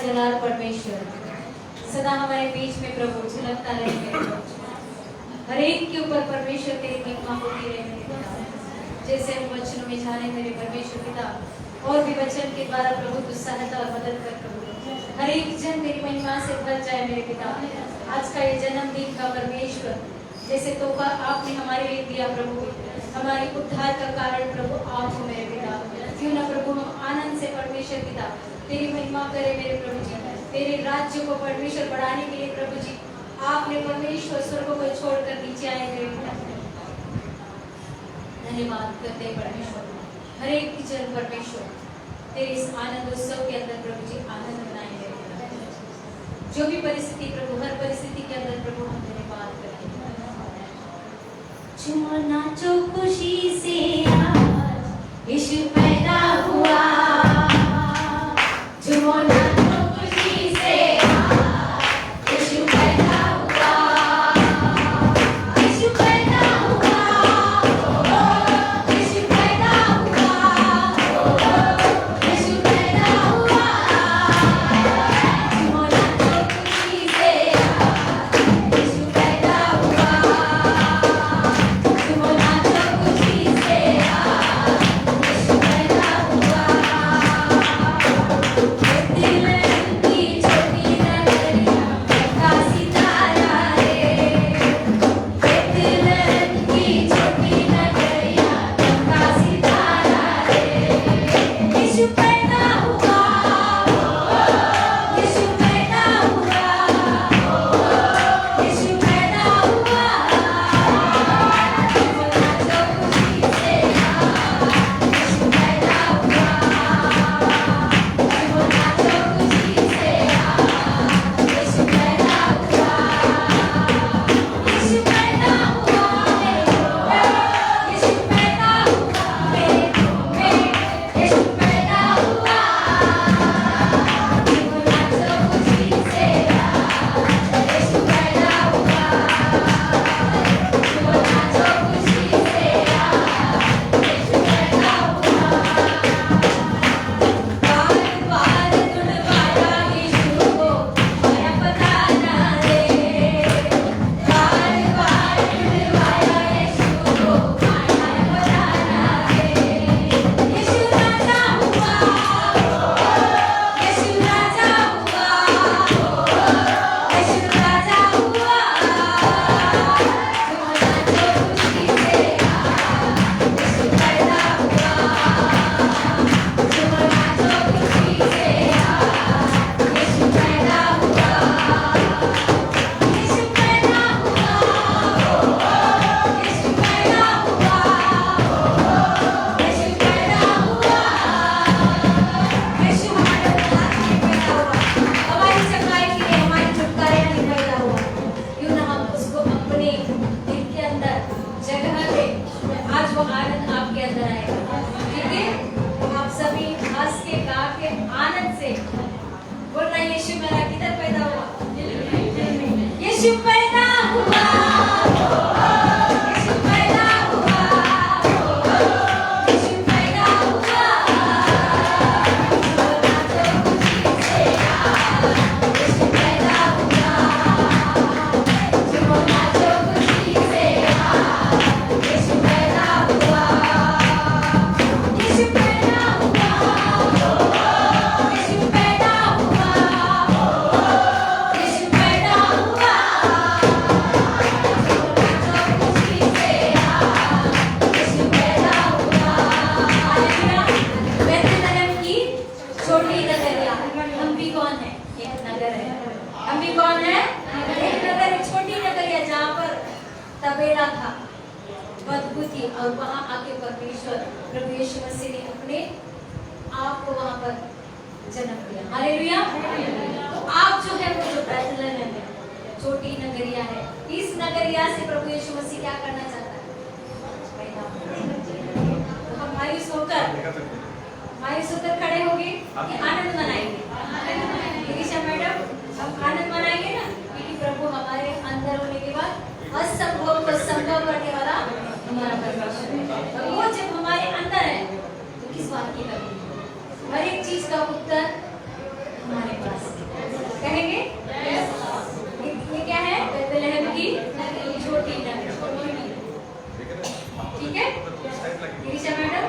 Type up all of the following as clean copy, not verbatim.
बेजलाल परमेश्वर सदा हमारे बीच में प्रभु झलकता रहे मेरे प्रभु। हर एक के ऊपर परमेश्वर तेरी महिमा होती रहे मेरे पिता। जैसे हम वचनों में जाने मेरे परमेश्वर पिता, और भी वचन के द्वारा प्रभु तू सहायता और मदद कर प्रभु। हर एक जन तेरी महिमा से भर जाए मेरे पिता। आज का ये जन्मदिन का परमेश्वर जैसे तोहफा आपने हमारे लिए दिया प्रभु, हमारे उद्धार का कारण प्रभु आप हो मेरे पिता। क्यों ना प्रभु हम आनंद से परमेश्वर पिता तेरी महिमा करे मेरे प्रभु जी। तेरे राज्य को परमेश्वर बढ़ाने के लिए प्रभु जी आपने परमेश्वर स्वर्ग को छोड़कर नीचे आए मेरे पिता। धन्यवाद करते हैं परमेश्वर। हर एक जन परमेश्वर तेरे इस आनंद उत्सव के अंदर प्रभु जी आनंद मनाए मेरे पिता। जो भी परिस्थिति प्रभु, हर परिस्थिति के अंदर प्रभु हम धन्यवाद करते हैं। झूमो नाचो खुशी से आज यीशु पैदा हुआ। झूमो नाचो खुशी से आज यीशु पैदा हुआ। यीशु पैदा हुआ। यीशु पैदा हुआ। यीशु पैदा हुआ। झूमो नाचो खुशी से आज यीशु पैदा हुआ। झूमो नाचो खुशी से आज यीशु पैदा हुआ। बेथलेहम की छोटी नगरिया का सितारा रे। बेथलेहम की छोटी नगरिया का सितारा रे। यीशु पैदा हुआ। यीशु पैदा हुआ। यीशु पैदा हुआ। झूमो नाचो खुशी से आज यीशु पैदा हुआ। झूमो नाचो खुशी से आज यीशु पैदा हुआ। यीशु पैदा हुआ मेरे यीशु पैदा हुआ मेरे यीशु पैदा हुआ। झूमो नाचो खुशी से आज यीशु पैदा हुआ। झूमो नाचो खुशी से आज यीशु पैदा हुआ। बार बार तुड़वाया यीशु को आया पधारा रे। बार बार तुड़वाया यीशु को आया पधारा रे। यीशु राजा हुआ। यीशु राजा हुआ। यीशु राजा हुआ। झूमो नाचो खुशी से आज यीशु पैदा हुआ। झूमो नाचो खुशी से आज यीशु पैदा हुआ। यीशु पैदा हुआ। यीशु पैदा हुआ। यीशु पैदा हुआ। यीशु हमारे उद्धार के लिए पैदा हुआ। हमारी सफाई के लिए, हमारे छुटकारे के लिए पैदा हुआ। क्यों ना हम उसको अपने दिल के अंदर जगह दें। आज वो आनंद आपके अंदर आएगा। ठीक है, आप सभी हंस के गा के आनंद से बोलना, यीशु मेरा किधर पैदा हुआ? यीशु पैदा हुआ। यीशु पैदा हुआ। यीशु पैदा हुआ। झूमो नाचो खुशी से आज यीशु पैदा हुआ। झूमो नाचो खुशी से आज यीशु पैदा हुआ। यीशु पैदा हुआ। यीशु पैदा हुआ। यीशु पैदा हुआ। झूमो नाचो खुशी से आज यीशु पैदा हुआ। हालेलुया। बेथलेहम की छोटी नगरिया, हम भी कौन है? एक नगर है। हम भी कौन है? एक नगर, एक छोटी नगरिया जहाँ पर तबेला था, बदबू थी, और वहाँ आके परमेश्वर प्रभु यीशु मसीह ने अपने आप को वहाँ पर जन्म दिया। हालेलुया। तो आप जो है वो जो बेथलेहम है, छोटी नगरिया है, इस नगरिया से प्रभु यीशु मसीह क्या करना चाहता है? तो हम मायूस होकर खड़े होंगे कि आनंद मनाएंगे? ईशा मैडम, हम आनंद मनाएंगे ना, क्योंकि प्रभु हमारे अंदर होने के बाद असंभव को संभव करने वाला हमारा परमेश्वर है। और वो जब हमारे अंदर है तो किस बात की कमी? हर एक चीज का उत्तर हमारे पास है। कहेंगे? ये क्या है? बैतलहम की छोटी नगरी। ठीक है? गिरीशा मैडम,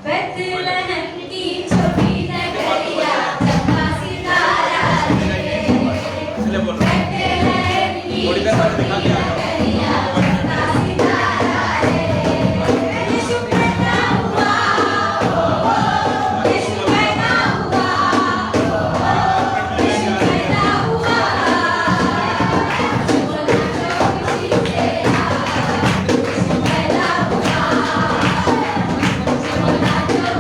बैतलहम की छोटी नगरिया चमका सितारा रे, बैतलहम की छोटी नगरिया चमका सितारा रे, यीशु पैदा हुआ, यीशु पैदा हुआ, यीशु पैदा हुआ, खुशी से यीशु पैदा हुआ,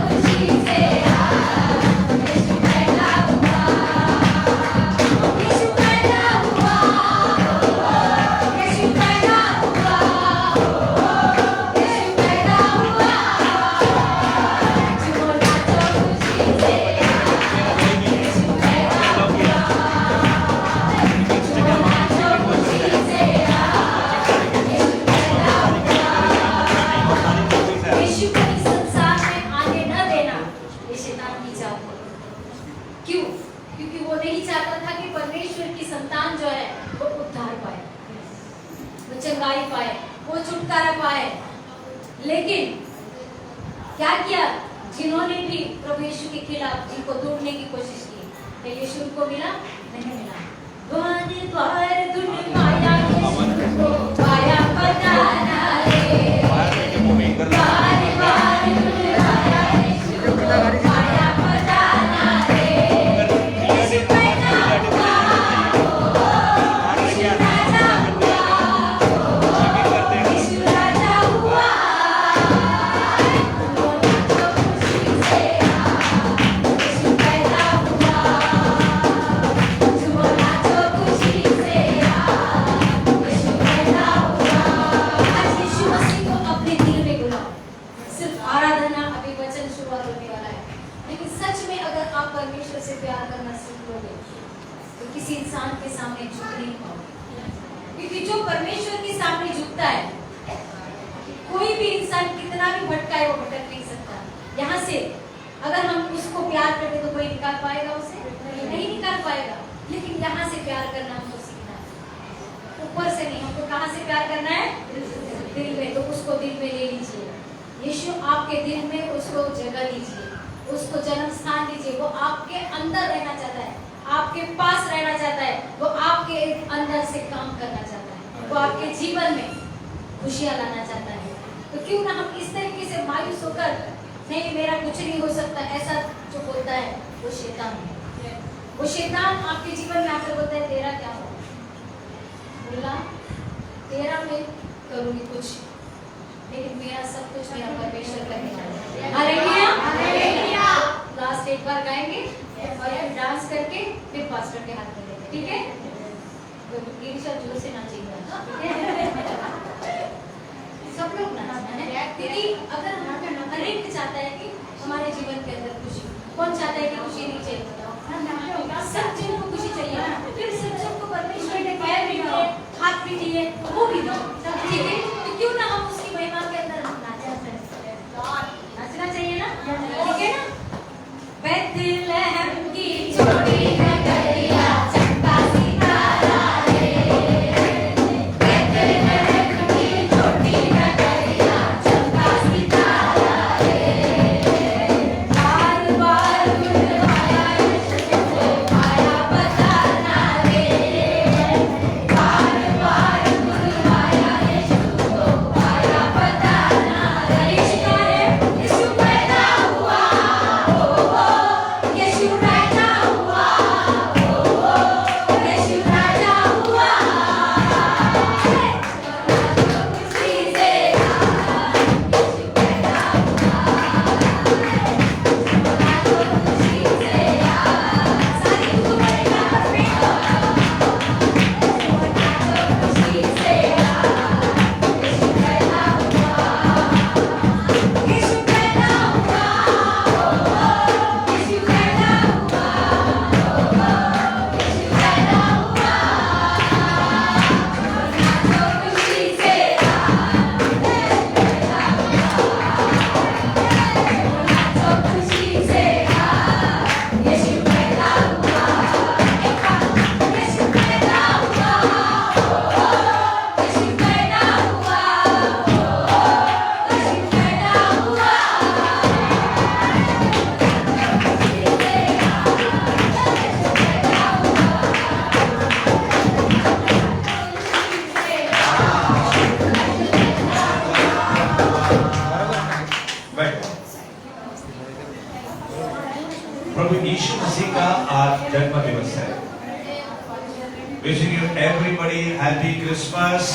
खुशी से यीशु पैदा हुआ, यीशु पैदा हुआ, यीशु पैदा हुआ, यीशु पैदा हुआ, झूमो नाचो खुशी से यीशु पैदा हुआ, झूमो नाचो खुशी से यीशु पैदा हुआ। यीशु को इस संसार में आने न देना ये शैतान की चाल है। क्यों? क्योंकि वो नहीं चाहता था कि परमेश्वर की संतान जो है वो उद्धार पाए, वो चंगाई पाए, वो छुटकारा पाए। लेकिन क्या किया? जिन्होंने भी प्रभु यीशु के खिलाफ जिनको तोड़ने की कोशिश की, क्या यीशु उनको मिला? नहीं मिला। द्वार द्वार धुन पाया यीशु को पाया बताना रे, द्वार द्वार धुन पाया यीशु को पाया बताना रे, यीशु पैदा हुआ, यीशु राजा हुआ, यीशु राजा हुआ, झूमो नाचो खुशी से यीशु पैदा हुआ, झूमो नाचो खुशी से यीशु पैदा हुआ। आज यीशु मसीह को अपने दिल में बुलाओ। सिर्फ आराधना अभी वचन शुरुआत होने वाला है, लेकिन सच में अगर आप परमेश्वर से प्यार करना सीख लोगे तो किसी इंसान के सामने झुक नहीं पाओगे, क्योंकि जो परमेश्वर के सामने झुकता है, कोई भी इंसान कितना भी भटका है वो भटक नहीं सकता। यहाँ से अगर हम उसको प्यार करते तो कोई निकाल पाएगा उसे? नहीं निकाल पाएगा। लेकिन यहाँ से प्यार करना हमको सीखना है, ऊपर से नहीं। हमको कहाँ से प्यार करना है? दिल में। तो उसको दिल में ले लीजिए। यीशु आपके दिल में उसको जगह दीजिए, उसको जन्म स्थान दीजिए। वो आपके अंदर रहना चाहता है, आपके पास रहना चाहता है, वो आपके अंदर से काम करना चाहता है, वो आपके जीवन में खुशियाँ लाना चाहता है। तो क्यों ना हम इस तरीके से मायूस होकर नहीं मेरा कुछ नहीं हो सकता ऐसा जो बोलता है वो शैतान है। वो शैतान आपके जीवन में आकर बोलता है तेरा क्या हो, बोला तेरा मैं करूँगी कुछ, लेकिन मेरा सब कुछ मेरा परमेश्वर करेगा। Hallelujah, hallelujah. लास्ट एक बार गाएंगे और फिर डांस करके फिर पास्टर के हाथ में देंगे, ठीक है? तो गिरीशा जोर से नाचेगा, ठीक है? सब लोग नाचना है, क्योंकि अगर हर एक चाहता है कि हमारे जीवन के अंदर खुशी, कौन चाहता है कि खुशी नहीं चाहिए? बताओ। सब जन को खुशी चाहिए, फिर सब जन को परमेश्वर ने पैर भी दिए, हाथ भी दिए, वो भी दिए, ठीक है? तो क्यों ना हम उसकी महिमा के अंदर नाचना चाहिए ना, ठीक है ना? बैतलहम की छोटी नगरिया चमका सितारा रे, बैतलहम की छोटी नगरिया चमका सितारा रे, बार बार धुन पाया यीशु को पाया Wishing you everybody happy Christmas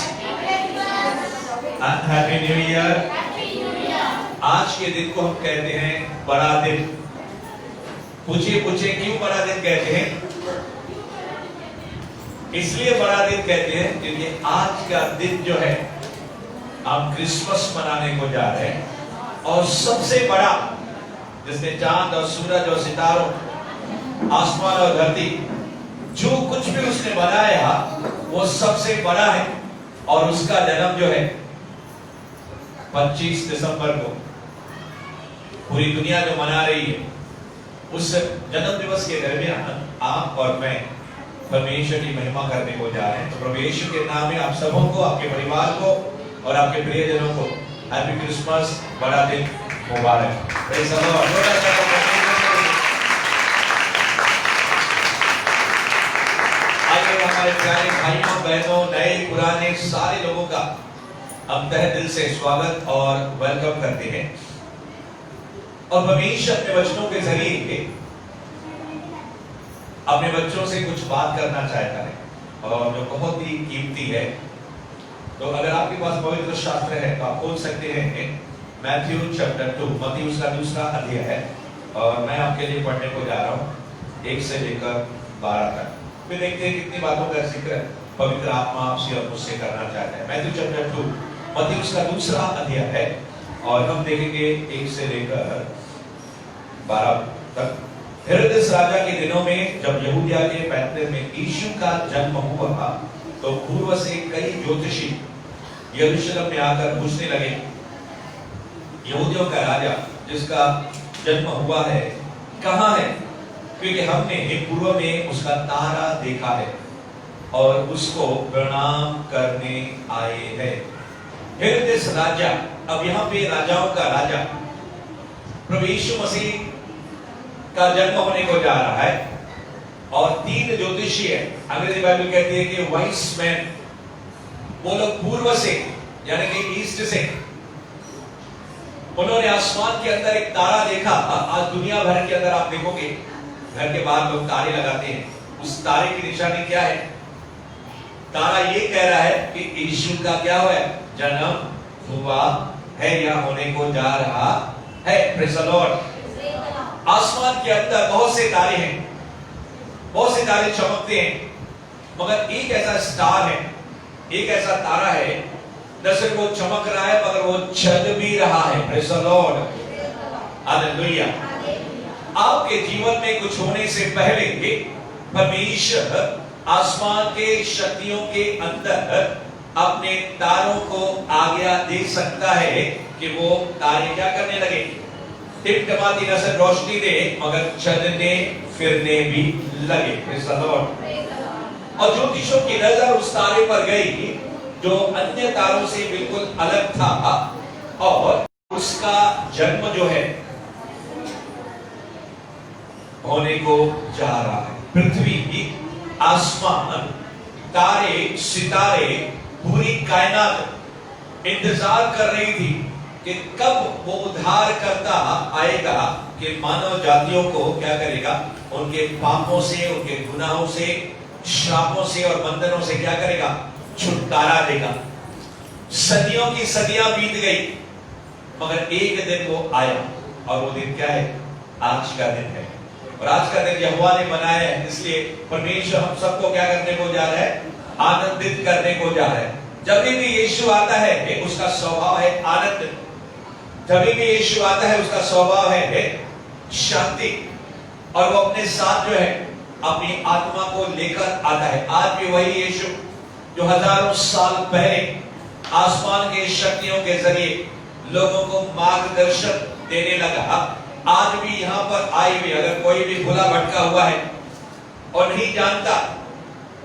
and happy New Year. आज के दिन को हम कहते हैं बड़ा दिन। पूछिए क्यों बड़ा दिन कहते हैं? इसलिए बड़ा दिन कहते हैं क्योंकि आज का दिन जो है हम क्रिसमस मनाने को जा रहे हैं और सबसे बड़ा, जिसने चांद और सूरज और सितारों, आसमान और धरती, जो कुछ भी उसने बनाया वो सबसे बड़ा है। और उसका जन्म जो है 25 दिसंबर को पूरी दुनिया जो मना रही है, उस जन्म दिवस के दरमियान आप और मैं परमेश्वर की महिमा करने को जा रहे हैं। तो प्रभु यीशु के नाम में आप सबों को, आपके परिवार को और आपके प्रियजनों को हैप्पी क्रिसमस, बड़ा दिन मुबारक। Praise the Lord. हमारे प्यारे भाइयों बहनों, नए पुराने सारे लोगों का हम तहे दिल से स्वागत और वेलकम करते हैं। और परमेश्वर अपने वचनों के जरिए अपने बच्चों से कुछ बात करना चाहता है और जो बहुत ही कीमती है। तो अगर आपके पास पवित्र शास्त्र है तो आप खोल सकते हैं मैथ्यू चैप्टर 2, मत्ती उसका दूसरा अध्याय है और मैं आपके लिए पढ़ने को जा रहा हूँ 1 से लेकर 12 तक। फिर देखते हैं कितनी बातों का जिक्र पवित्र आत्मा आपसे और मुझसे करना चाहता है। मैथ्यू चैप्टर 2, मत्ती उसका दूसरा अध्याय है और हम देखेंगे 1 से लेकर 12 तक। हेरोदेस राजा के दिनों में जब यहूदिया के बैतलहम में यीशु का जन्म हुआ तो पूर्व से कई ज्योतिषी यरूशलेम में आकर पूछने लगे, यहूदियों का राजा जिसका जन्म हुआ है कहाँ है? क्योंकि हमने पूर्व में उसका तारा देखा है और उसको प्रणाम करने आए हैं। हेरोदेस राजा, अब यहाँ पे राजाओं का राजा प्रभु यीशु मसीह का जन्म होने को जा रहा है और 3 ज्योतिषी है। अंग्रेजी बाइबल कहती है कि वाइस मैन, वो लोग पूर्व से यानी कि ईस्ट से, उन्होंने आसमान के अंदर एक तारा देखा। आज दुनिया भर के अंदर आप देखोगे घर के बाहर लोग तारे लगाते हैं। उस तारे की निशानी क्या है? तारा ये कह रहा है कि यीशु का क्या हुआ है? जन्म हुआ है या होने को जा रहा है। Praise the Lord. आसमान के अंदर बहुत से तारे हैं, बहुत से तारे चमकते हैं, मगर एक ऐसा स्टार है, एक ऐसा तारा है, न सिर्फ वो चमक रहा है मगर वो चल भी रहा है। Praise the lord. हालेलुया। आपके जीवन में कुछ होने से पहले परमेश्वर आसमान के शक्तियों के अंदर अपने तारों को आज्ञा दे सकता है कि वो तारे क्या करने लगे? टिमटिमाती नजर रोशनी दे मगर चलने फिरने भी लगे। Praise the Lord. और ज्योतिषों की नजर उस तारे पर गई जो अन्य तारों से बिल्कुल अलग था और उसका जन्म जो है होने को जा रहा है। पृथ्वी, आसमान, तारे, सितारे, पूरी कायनात इंतजार कर रही थी कि कब वो उद्धार करता आएगा कि मानव जातियों को क्या करेगा? उनके पापों से, उनके गुनाहों से, श्रापों से और बंधनों से क्या करेगा? छुटकारा देगा। सदियों की सदियां बीत गई मगर एक दिन वो आया और वो दिन क्या है? आज का दिन है। और आज का दिन यहोवा ने बनाया है, इसलिए परमेश्वर हम सबको क्या करने को जा रहा है? आनंदित करने को जा रहा है। जब भी यीशु आता है उसका स्वभाव है आनंद। जब भी यीशु आता है उसका स्वभाव है शांति। और वो अपने साथ जो है अपनी आत्मा को लेकर आता है। आज भी वही यीशु जो हजारों साल पहले आसमान के शक्तियों के जरिए लोगों को मार्गदर्शन देने लगा, आज भी यहाँ पर आए हुए अगर कोई भी भूला भटका हुआ है और नहीं जानता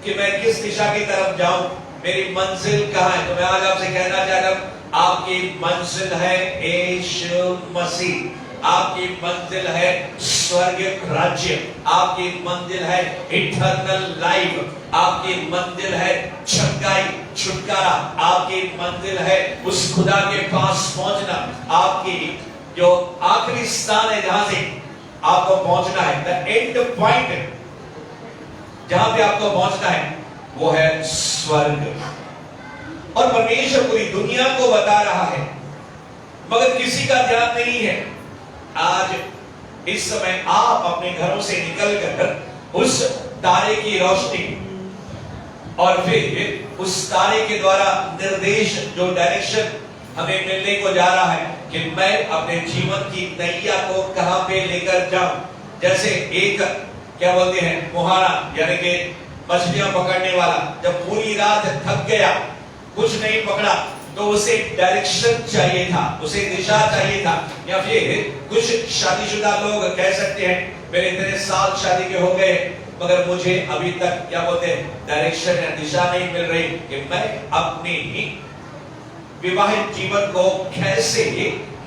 कि मैं किस दिशा की तरफ जाऊं, मेरी मंजिल कहाँ है, तो मैं आज आपसे कहना चाहता हूं, आपकी मंजिल है यीशु मसीह। आपकी मंजिल है स्वर्गीय राज्य। आपकी मंजिल है इटर्नल लाइफ। आपकी मंजिल है छुटकाई, छुटकारा। आपकी मंजिल है उस खुदा के पास पहुंचना। आपकी जो आखिरी स्थान है जहां से आपको पहुंचना है, द एंड पॉइंट जहां पे आपको पहुंचना है, वो है स्वर्ग। और परमेश्वर पूरी दुनिया को बता रहा है, मगर किसी का ध्यान नहीं है। आज इस समय आप अपने घरों से निकलकर उस तारे की रोशनी और फिर उस तारे के द्वारा निर्देश, जो डायरेक्शन हमें मिलने को जा रहा है कि मैं अपने जीवन की नैया को कहां पे लेकर जाऊं। जैसे एक क्या बोलते हैं मुहारा, यानी कि मछलियां पकड़ने वाला जब पूरी रात थक गया, कुछ नहीं पकड़ा, तो उसे डायरेक्शन चाहिए था, उसे दिशा चाहिए था। या फिर कुछ शादीशुदा लोग कह सकते हैं मेरे इतने साल शादी के हो गए, मगर मुझे अभी तक क्या बोलते हैं डायरेक्शन या दिशा नहीं मिल रही कि मैं अपनी विवाहित जीवन को कैसे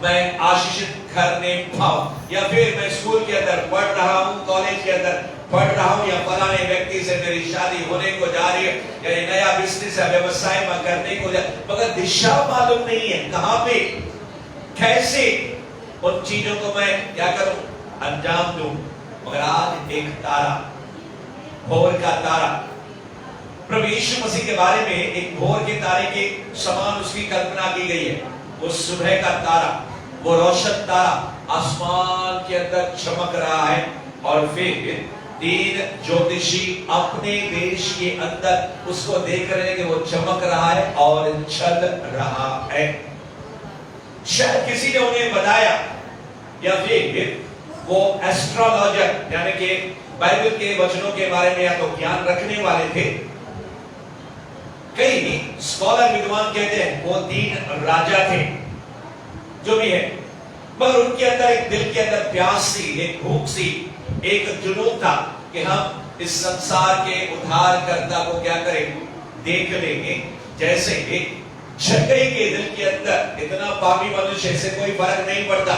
मैं आशीषित करने पाऊं। या फिर मैं स्कूल के अंदर पढ़ रहा हूं, कॉलेज के अंदर पढ़ रहा हूं, या फलाने व्यक्ति से मेरी शादी होने को जा रही है, या ये नया बिजनेस या व्यवसाय में करने को जा, मगर दिशा मालूम नहीं है कहां पे कैसे उन चीजों को मैं क्या करूं, अंजाम दूं। मगर आज एक तारा, भोर का तारा, प्रभु यीशु मसीह के बारे में एक भोर के तारे के समान उसकी कल्पना की गई है। वो सुबह का तारा, वो रोशन तारा आसमान के अंदर चमक रहा है, और फिर 3 ज्योतिषी अपने देश के अंदर उसको देख रहे हैं कि वो चमक रहा है और चल रहा है। शायद किसी ने उन्हें बताया, या फिर वो एस्ट्रोलॉजर यानी कि बाइबल के वचनों के बारे में या तो ज्ञान रखने वाले थे। कई स्कॉलर विद्वान कहते हैं वो 3 राजा थे, जो भी है, मगर उनके अंदर एक दिल के अंदर प्यास थी, एक भूख थी, एक जुनून था कि हम इस संसार के उद्धारकर्ता को क्या करें, देख लेंगे। जैसे छकई के दिल के अंदर इतना पापी मनुष्य से कोई फर्क नहीं पड़ता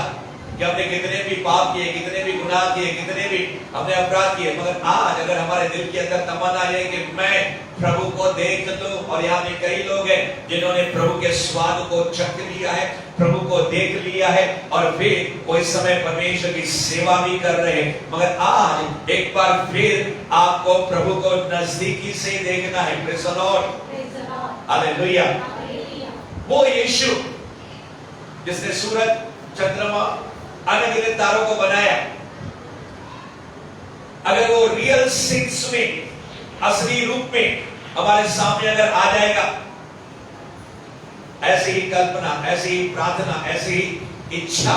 कि हमने कितने भी पाप किए, कितने भी गुनाह किए, कितने भी हमने अपराध किए, मगर आज अगर हमारे दिल के अंदर तमन्ना है कि मैं प्रभु को देख लूं, और यहाँ में कई लोग हैं जिन्होंने प्रभु के स्वाद को चख लिया है, प्रभु को देख लिया है, और फिर वो इस समय परमेश्वर की सेवा भी कर रहे हैं, मगर आज एक बार फिर आपको प्रभु को नजदीकी से देखना है। Praise the lord, hallelujah. वो यीशु जिसने सूरज, चंद्रमा, अनगिनत तारों को बनाया, अगर वो रियल सेंस में, असली रूप में हमारे सामने अगर आ जाएगा, ऐसी ही कल्पना, ऐसी ही प्रार्थना, ऐसी ही इच्छा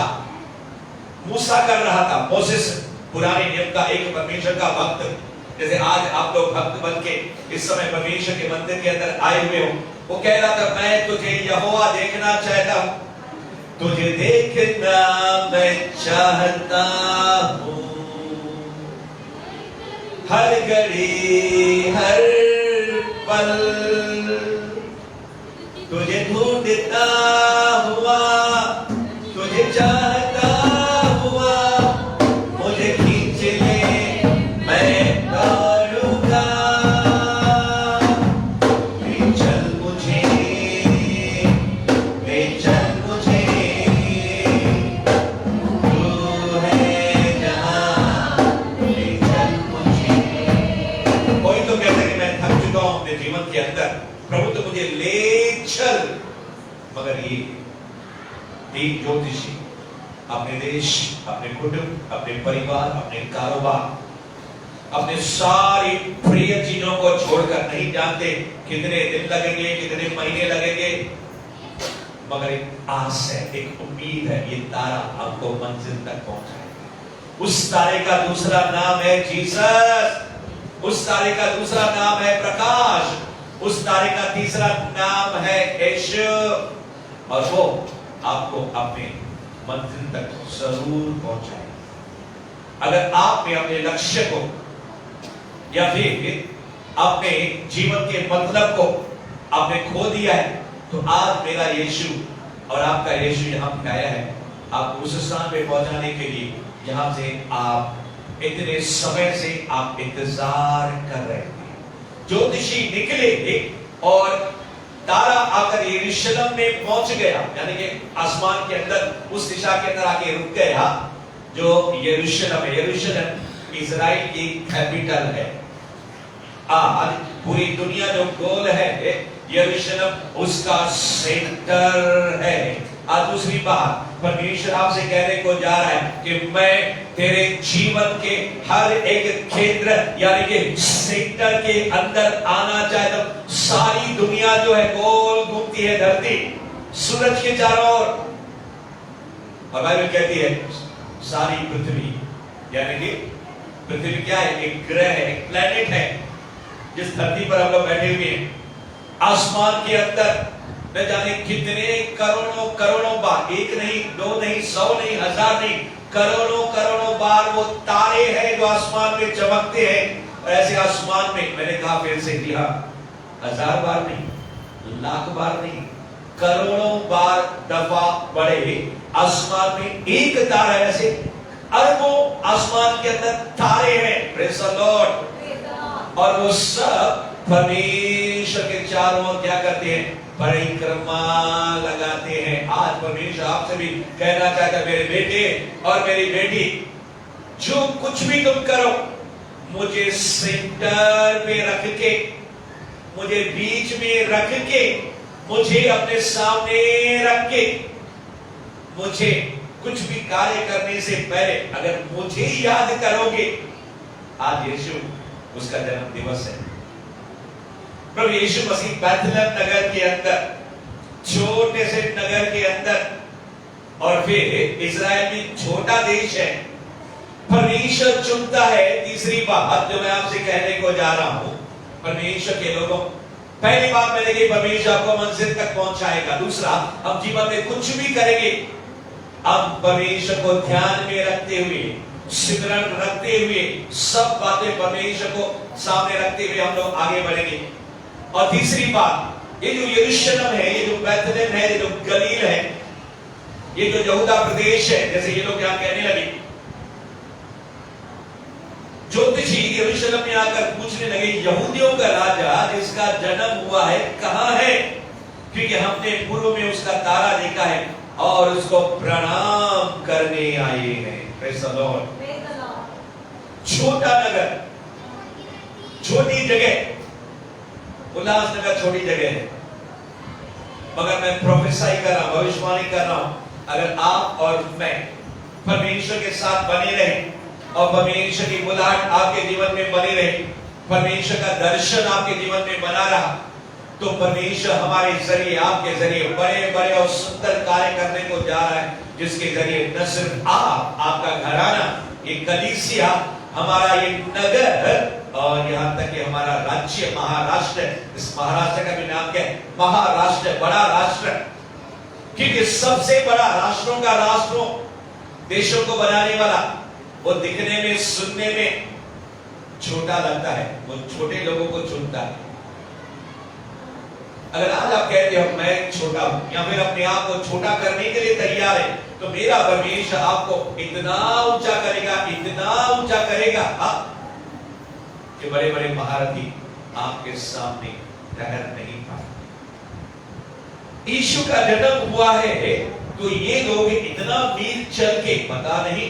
मूसा कर रहा था। मोसेस पुराने नियम का एक परमेश्वर का भक्त, जैसे आज आप लोग भक्त बन के इस समय परमेश्वर के मंदिर के अंदर आए हुए हो, वो कह रहा था मैं तुझे यहोवा देखना चाहता हूं, तुझे देखना मैं चाहता हूं, हर घड़ी हर पल तुझे ढूंढता हुआ, तुझे चाहता हुआ, मुझे खींच ले मैं दौड़ूंगा, ले चल मुझे, ले चल मुझे, तू है जहां, ले चल मुझे। कोई तो कहता है कि मैं थक चुका हूं अपने जीवन के अंदर, प्रभु तो मुझे ले चल। मगर ये 3 ज्योतिषी अपने देश, अपने कुटुंब, अपने परिवार, अपने कारोबार, अपने सारी प्रिय चीजों को छोड़कर नहीं जानते कितने दिन लगेंगे, कितने महीने लगेंगे, मगर एक आस है, एक उम्मीद है, ये तारा आपको मंजिल तक पहुंचाएगा। उस तारे का दूसरा नाम है जीसस, उस तारे का दूसरा नाम है प्रकाश, उस तारे का तीसरा नाम है यीशु, और वो आपको अपने मंजिल तक जरूर पहुंचाएगा। अगर आपने अपने लक्ष्य को या फिर अपने जीवन के मतलब को आपने खो दिया है, तो आज मेरा यीशु और आपका यीशु यहाँ पे आया है आपको उस स्थान पे पहुंचाने के लिए। यहाँ से आप इतने समय से आप इंतजार कर रहे थे। ज्योतिषी निकले और तारा आकर यरूशलेम में पहुंच गया, यानी कि आसमान के अंदर उस दिशा के अंदर आके रुक गया जो यरूशलेम है। यरूशलेम इजराइल की कैपिटल है। आज पूरी दुनिया जो गोल है, यरूशलेम उसका सेंटर है। आज दूसरी बात, परमेश्वर आपसे कहने को जा रहा है कि मैं तेरे जीवन के हर एक केंद्र यानी कि सेंटर के अंदर आना चाहता हूं। सारी दुनिया जो है गोल घूमती है, धरती सूरज के चारों ओर, और बाइबल कहती है सारी पृथ्वी, यानी कि पृथ्वी क्या है? एक ग्रह है, एक प्लेनेट है, जिस धरती पर हम लोग बैठे हुए हैं। आसमान के अंदर न जाने कितने करोड़ों करोड़ों बार, एक नहीं, दो नहीं, 100 नहीं, 1000 नहीं, करोड़ों करोड़ों बार वो तारे हैं जो आसमान में चमकते हैं। और ऐसे आसमान में, मैंने कहा फिर से किया, 1000 बार नहीं, लाख बार नहीं, करोड़ों बार दफा बड़े आसमान में एक तारा है। ऐसे अरबों आसमान के अंदर तारे हैं, प्रेज़ द लॉर्ड। और वो सब परमेश्वर के चारों ओर क्या करते हैं? परिक्रमा लगाते हैं। आज परमेश्वर आपसे भी कहना चाहता है, मेरे बेटे और मेरी बेटी, जो कुछ भी तुम करो, मुझे सेंटर पे रख के, मुझे बीच में रख के, मुझे अपने सामने रख के, मुझे कुछ भी कार्य करने से पहले अगर मुझे याद करोगे। आज यीशु उसका जन्म दिवस है। प्रभु यीशु मसीह बैथलेहम नगर के अंदर, छोटे से नगर के अंदर, और फिर इजराइल भी छोटा देश है, परमेश्वर चुनता है। तीसरी बात जो मैं आपसे कहने को जा रहा हूं, परमेश्वर के लोगों, पहली बात मैंने कही, परमेश्वर आपको मंजिल तक पहुंचाएगा। दूसरा, हम जीवन में कुछ भी करेंगे, हम परमेश्वर को ध्यान में रखते हुए, सिमरन रखते हुए, सब बातें परमेश्वर को सामने रखते हुए हम लोग आगे बढ़ेंगे। और तीसरी बात, ये जो यरूशलेम है, ये जो बैथलेहम है, ये जो गलील है, ये जो यहूदा प्रदेश है, जैसे ये लोग यहां कहने लगे, ज्योतिषी यरूशलेम में आकर पूछने लगे, यहूदियों का राजा जिसका जन्म हुआ है कहां है? क्योंकि हमने पूर्व में उसका तारा देखा है और उसको प्रणाम करने आए हैं। Praise the Lord. छोटा नगर, छोटी जगह, उल्लासनगर छोटी जगह है, मगर मैं प्रोफेसाई कर रहा हूं, भविष्यवाणी कर रहा हूं, अगर आप और मैं परमेश्वर के साथ बने रहें और परमेश्वर की बुलाहट आपके जीवन में बनी रहे, परमेश्वर का दर्शन आपके जीवन में बना रहा, तो परमेश्वर हमारे जरिए, आपके जरिए बड़े बड़े और सुंदर कार्य करने को जा रहा है, जिसके जरिए न सिर्फ आप, आपका घराना, ये कलीसिया, हमारा ये नगर, और यहाँ तक कि हमारा राज्य महाराष्ट्र, इस महाराष्ट्र का भी नाम क्या है? महाराष्ट्र, बड़ा राष्ट्र, क्योंकि सबसे बड़ा राष्ट्रों का राष्ट्रों, देशों को बनाने वाला, वो दिखने में, सुनने में छोटा लगता है, वो छोटे लोगों को चुनता है। अगर आज आप कहते हो मैं छोटा हूं, या फिर अपने आप को छोटा करने के लिए तैयार है, तो मेरा परमेश्वर आपको इतना ऊंचा करेगा, इतना ऊंचा करेगा कि बड़े बड़े महारथी आपके सामने ठहर नहीं पाए। यीशु का जन्म हुआ है तो ये लोग इतना मील चल के, पता नहीं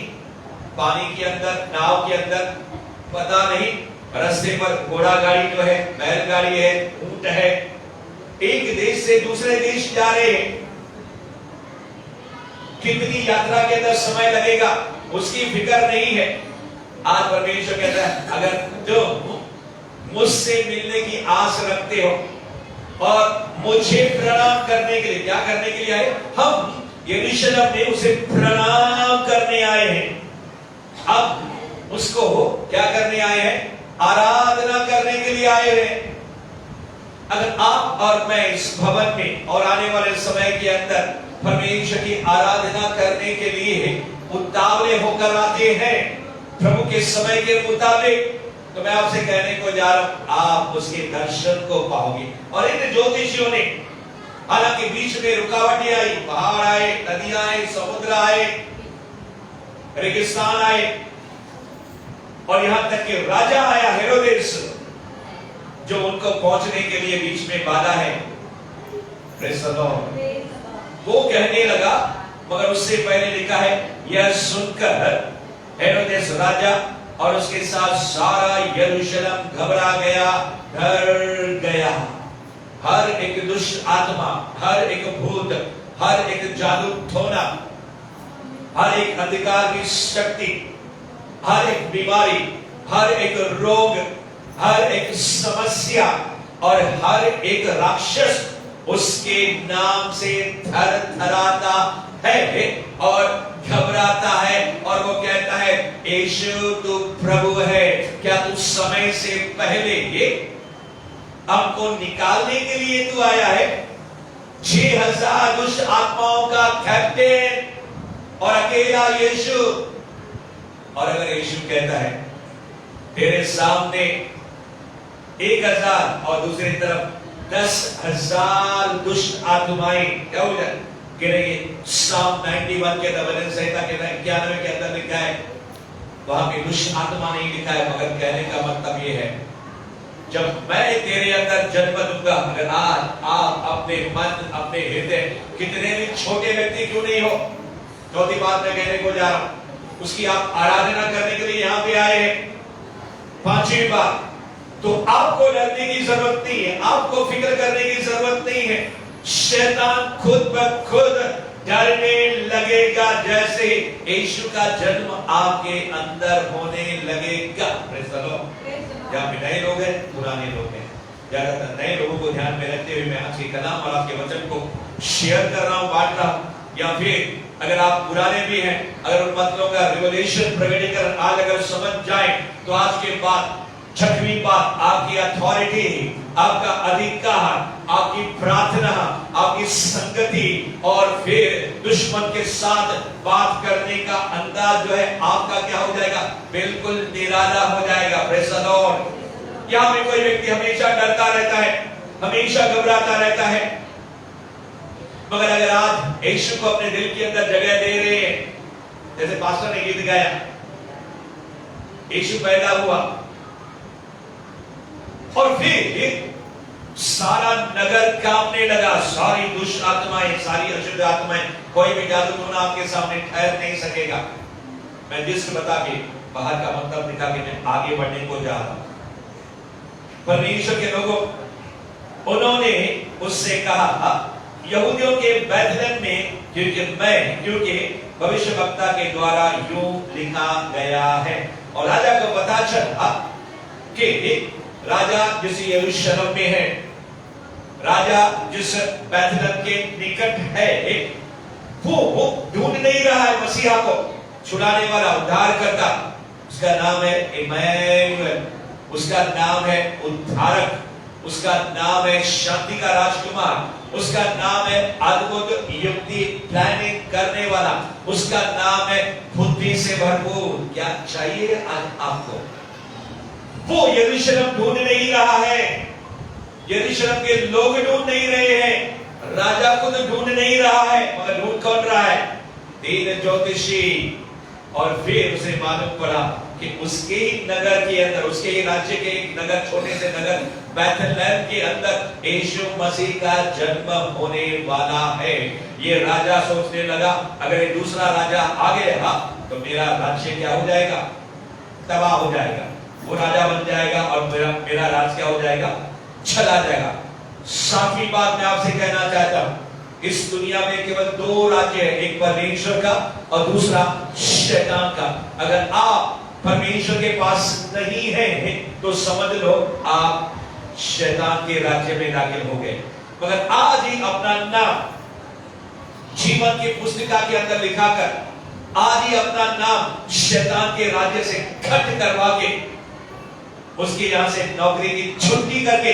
पानी के अंदर, नाव के अंदर, पता नहीं रास्ते पर घोड़ा गाड़ी जो है, बैलगाड़ी है, ऊंट है, एक देश से दूसरे देश जा रहे हैं, कितनी यात्रा के अंदर समय लगेगा उसकी फिक्र नहीं है। आज परमेश्वर कहता है, अगर तुम मुझसे मिलने की आस रखते हो और मुझे प्रणाम करने के लिए, क्या करने के लिए आए? हम यरूशलेम में उसे प्रणाम करने आए हैं। अब उसको क्या करने आए हैं? आराधना करने के लिए आए हैं। अगर आप और मैं इस भवन में और आने वाले समय के अंदर परमेश्वर की आराधना करने के लिए उतावले होकर आते हैं, प्रभु के समय के मुताबिक, तो मैं आपसे कहने को जा रहा हूं, आप उसके दर्शन को पाओगे। और इन ज्योतिषियों ने, हालांकि बीच में रुकावटें आई, पहाड़ आए, नदियां आए, समुद्र आए, रेगिस्तान आए, और यहां तक कि राजा आया हेरोदेस, जो उनको पहुंचने के लिए बीच में बाधा है। Praise the Lord. वो कहने लगा, मगर उससे पहले लिखा है, यह सुनकर हेरोदेस राजा और उसके साथ सारा यरूशलेम घबरा गया, डर गया। हर एक दुष्ट आत्मा, हर एक भूत, हर एक जादू टोना, हर एक अंधकार की शक्ति, हर एक बीमारी, हर एक रोग, हर एक समस्या और हर एक राक्षस उसके नाम से थर थराता है और घबराता है और वो कहता है, यीशु तू प्रभु है, क्या तू समय से पहले हमको निकालने के लिए तू आया है? 6000 दुष्ट आत्माओं का कैप्टन और अकेला यीशु। और अगर यीशु कहता है तेरे सामने 1000 और दूसरी तरफ 10,000 दुष्ट आत्माएं, क्या हो जाए? गिरेंगे। Psalm 91 के भजन संहिता के 91 के अंदर लिखा है, वहां पे दुष्ट आत्मा नहीं लिखा है, मगर कहने का मतलब ये है, जब मैं तेरे अंदर जन्म दूंगा, अगर आज आप अपने मन, अपने हृदय, कितने भी छोटे व्यक्ति क्यों नहीं हो, चौथी बात मैं कहने को जा रहा हूं, उसकी आप आराधना करने के लिए यहां पे आए हैं। पांचवी बात, तो आपको डरने की जरूरत नहीं है, आपको फिक्र करने की जरूरत नहीं है। शैतान खुद ब खुद डरने लगेगा जैसे यीशु का जन्म आपके अंदर होने लगेगा। यहाँ पे नए लोग हैं, पुराने लोग हैं, ज्यादातर नए लोगों को ध्यान में रखते हुए मैं आज के कलाम और आपके वचन को शेयर कर रहा हूं, बांट रहा हूं। या फिर अगर आप पुराने भी हैं, अगर उन मतलों का रिवोल्यूशन प्रकटीकरण आज अगर समझ जाए, तो आज के बाद छठवीं बात, आपकी अथॉरिटी, आपका अधिकार, आपकी प्रार्थना, आपकी संगति और फिर दुश्मन के साथ बात करने का अंदाज जो है आपका क्या हो जाएगा? बिल्कुल निराला हो जाएगा। Praise the Lord. यहाँ में कोई व्यक्ति हमेशा डरता रहता है, हमेशा घबराता रहता है, मगर अगर आज यीशु को अपने दिल के अंदर जगह दे रहे हैं, जैसे पास्टर ने गीत गाया, यीशु पैदा हुआ और फिर सारा नगर कांपने लगा, सारी दुष्ट आत्माएं, सारी अशुद्ध आत्माएं, कोई भी जादू टोना आपके सामने ठहर नहीं सकेगा। मैं जिसको बता के बाहर का मतलब दिखा के मैं आगे बढ़ने को जा रहा हूं। परमेश्वर के लोगों, उन्होंने उससे कहा, यहूदियों के बैतलहम में, क्योंकि भविष्यवक्ता के द्वारा यूं लिखा गया है। और राजा को पता चला कि राजा जिस यरूशलेम में है, राजा जिस बैतलहम के निकट है, वो ढूंढ नहीं रहा है मसीहा को, छुड़ाने वाला, उद्धार करता। उसका नाम है इम्मानुएल, उसका नाम है उद्धारक, उसका नाम है शांति का राजकुमार, उसका नाम है अद्भुत युक्ति प्लानिंग करने वाला, उसका नाम है बुद्धि से भरपूर। क्या चाहिए आज आपको? वो यरूशलेम ढूंढ नहीं रहा है, यरूशलेम के लोग ढूंढ नहीं रहे हैं, राजा खुद ढूंढ नहीं रहा है, मगर ढूंढ कौन रहा है? दीन ज्योतिषी। और फिर उसे मालूम पड़ा कि उसके ही नगर के अंदर, उसके ही राज्य के एक नगर, छोटे से नगर बैतलहम के अंदर यीशु मसीह का जन्म होने वाला है। ये राजा सोचने लगा, अगर ये दूसरा राजा आ गया तो मेरा राज्य क्या हो जाएगा? तबाह हो जाएगा। वो राजा बन जाएगा और मेरा राज क्या हो जाएगा? चला जाएगा। सातवीं बात मैं आपसे कहना चाहता हूं, इस दुनिया में केवल दो राज्य है, एक परमेश्वर का और दूसरा शैतान का। अगर आप परमेश्वर के पास नहीं है तो समझ लो आप शैतान के राज्य में दाखिल हो गए। मगर आज ही अपना नाम जीवन की पुस्तिका के अंदर लिखाकर, आज ही अपना नाम शैतान के राज्य से खत्म करवा के, उसके यहां से नौकरी की छुट्टी करके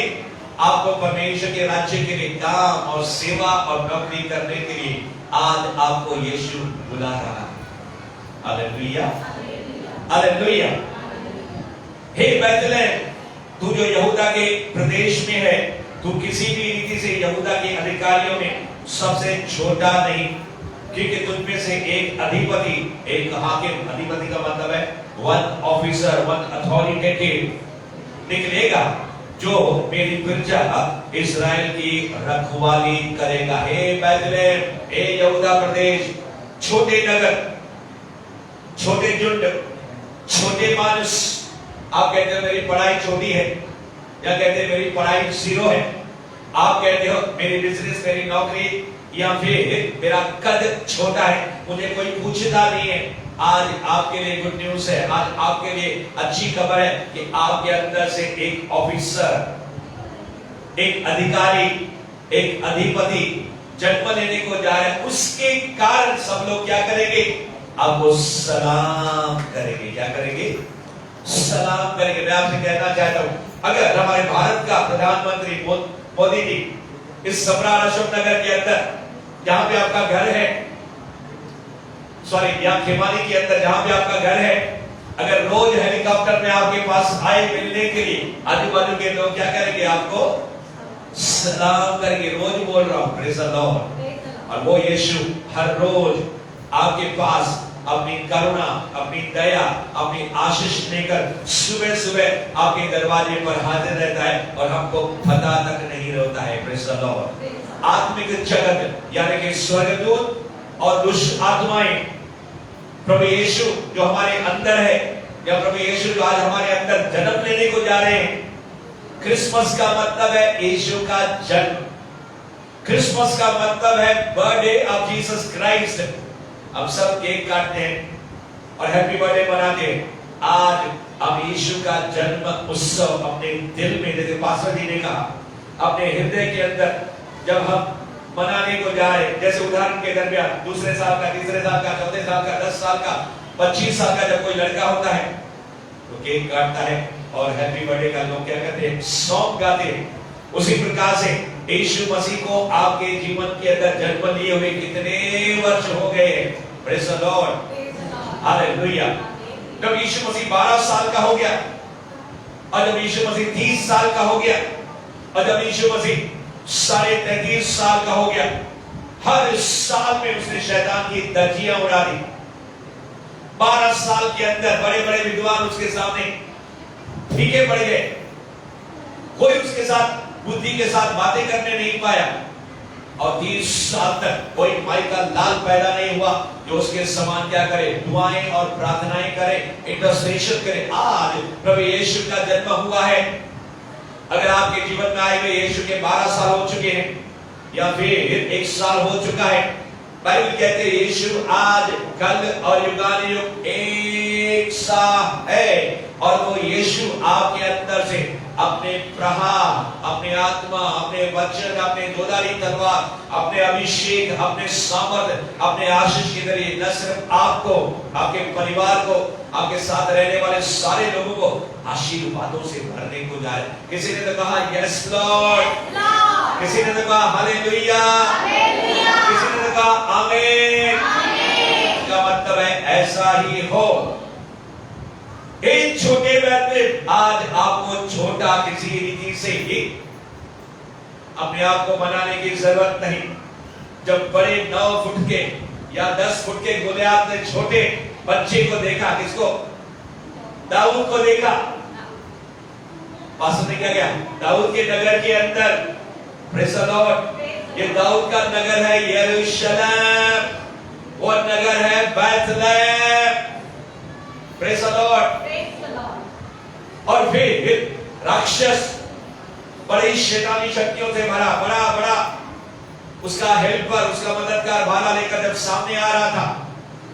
आपको परमेश्वर के राज्य के लिए काम और सेवा और नौकरी करने के लिए आज आपको यीशु बुला रहा है। Hallelujah, hallelujah. हे बैतलहम, तू जो यहूदा के प्रदेश में है, तू किसी भी रीति से यहूदा के अधिकारियों में सबसे छोटा नहीं, क्योंकि तुझ में से एक अधिपति, एक हाकिम, अधिपति का मतलब है वन ऑफिसर, वन अथॉरिटेटिव निकलेगा, जो मेरी प्रजा इस्राएल की रखवाली करेगा। हे बैतलहम, हे यहूदा प्रदेश, छोटे नगर, छोटे झुंड, छोटे मानुष, आप कहते हो मेरी पढ़ाई छोटी है, या कहते हैं मेरी पढ़ाई 0 है, आप कहते हो मेरी बिजनेस, मेरी नौकरी, या फिर मेरा कद छोटा है, मुझे कोई पूछता नहीं है। आज आपके लिए गुड न्यूज है, आज आपके लिए अच्छी खबर है कि आपके अंदर से एक ऑफिसर, एक अधिकारी, एक अधिपति जन्म लेने को जा रहे हैं। उसके कारण सब लोग क्या करेंगे? आपको सलाम करेंगे। क्या करेंगे? सलाम करेंगे। मैं आपसे कहना चाहता हूं, अगर हमारे भारत का प्रधानमंत्री मोदी जी इस सम्राट अशोक नगर के अंदर जहां पे आपका घर है, सॉरी यहाँ खेमानी के अंदर जहां पे आपका घर है, अगर रोज हेलीकॉप्टर में आपके पास आए मिलने के लिए, आजू बाजू के लोग क्या करेंगे? आपको सलाम करेंगे। रोज बोल रहा हूं, प्रेज़ द लॉर्ड। और वो यीशु हर रोज आपके पास अपनी करुणा, अपनी दया, अपनी आशीष लेकर सुबह सुबह आपके दरवाजे पर हाजिर रहता है और हमको पता तक नहीं होता है। Praise the Lord. आत्मिक जगत यानी कि स्वर्गदूत और दुष्ट आत्माएं, प्रभु यीशु जो हमारे अंदर है, या प्रभु यीशु जो आज हमारे अंदर जन्म लेने को जा रहे हैं। क्रिसमस का मतलब है यीशु का जन्म। क्रिसमस का मतलब है बर्थडे ऑफ जीसस क्राइस्ट। हम सब केक काटते हैं और हैप्पी बर्थडे मनाते हैं। आज हम यीशु का जन्म उत्सव अपने दिल में, जैसे पास्टर जी ने कहा, अपने हृदय के अंदर जब हम मनाने को जा रहे, जैसे उदाहरण के दरमियान दूसरे साल का, तीसरे साल का, चौथे साल का, 10 साल का, 25 साल का जब कोई लड़का होता है तो केक काटता है और हैप्पी बर्थडे का लोग क्या कहते हैं? सॉन्ग गाते हैं। उसी प्रकार से यीशु मसीह को आपके जीवन के अंदर जन्म लिए हुए कितने वर्ष हो गए? Praise the lord, hallelujah. जब यीशु मसीह 12 साल का हो गया, और जब यीशु मसीह 30 साल का हो गया, और जब यीशु मसीह 33.5 साल का हो गया, हर साल में उसने शैतान की धज्जियां उड़ा दी। 12 साल के अंदर बड़े बड़े विद्वान उसके सामने फीके पड़ गए। कोई उसके साथ बुद्धि के साथ बातें करने नहीं पाया, और 30 साल तक कोई माई का लाल पैदा नहीं हुआ जो उसके समान क्या करे? दुआएं और प्रार्थनाएं करे, इंटरसेशन करे। आज प्रभु यीशु का जन्म हुआ है। अगर आपके जीवन में आए हुए यीशु के 12 साल हो चुके हैं, या फिर 1 साल हो चुका है, बाइबल कहते हैं यीशु आज, कल और युगानुयुग एक सा है। और वो यीशु आपके अंदर से अपने प्रहार, अपने आत्मा, अपने वचन, अपने दोधारी तलवार, अपने अभिषेक, अपने सामर्थ, अपने आशीष के जरिए न सिर्फ आपको, आपके परिवार को, आपके साथ रहने वाले सारे लोगों को आशीर्वादों से भरने को जाए। किसी ने तो कहा यस लॉर्ड, किसी ने तो कहा हालेलुया, किसी ने तो कहा आमीन। इसका मतलब है ऐसा ही हो। एक छोटे बैल में आज आपको छोटा किसी रीति से ही अपने आप को बनाने की जरूरत नहीं। जब बड़े 9 फुट के या 10 फुट के गोलियात ने छोटे बच्चे को देखा, किसको? दाऊद को देखा। पास में क्या गया? दाऊद के नगर के अंदर, प्रेज़ द लॉर्ड, ये दाऊद का नगर है यरूशलेम, वो नगर है बैतलहम, प्रेज़ द लॉर्ड। और फिर राक्षस बड़ी शैतानी शक्तियों से भरा, बड़ा उसका हेल्पर, उसका मददगार भाला लेकर जब सामने आ रहा था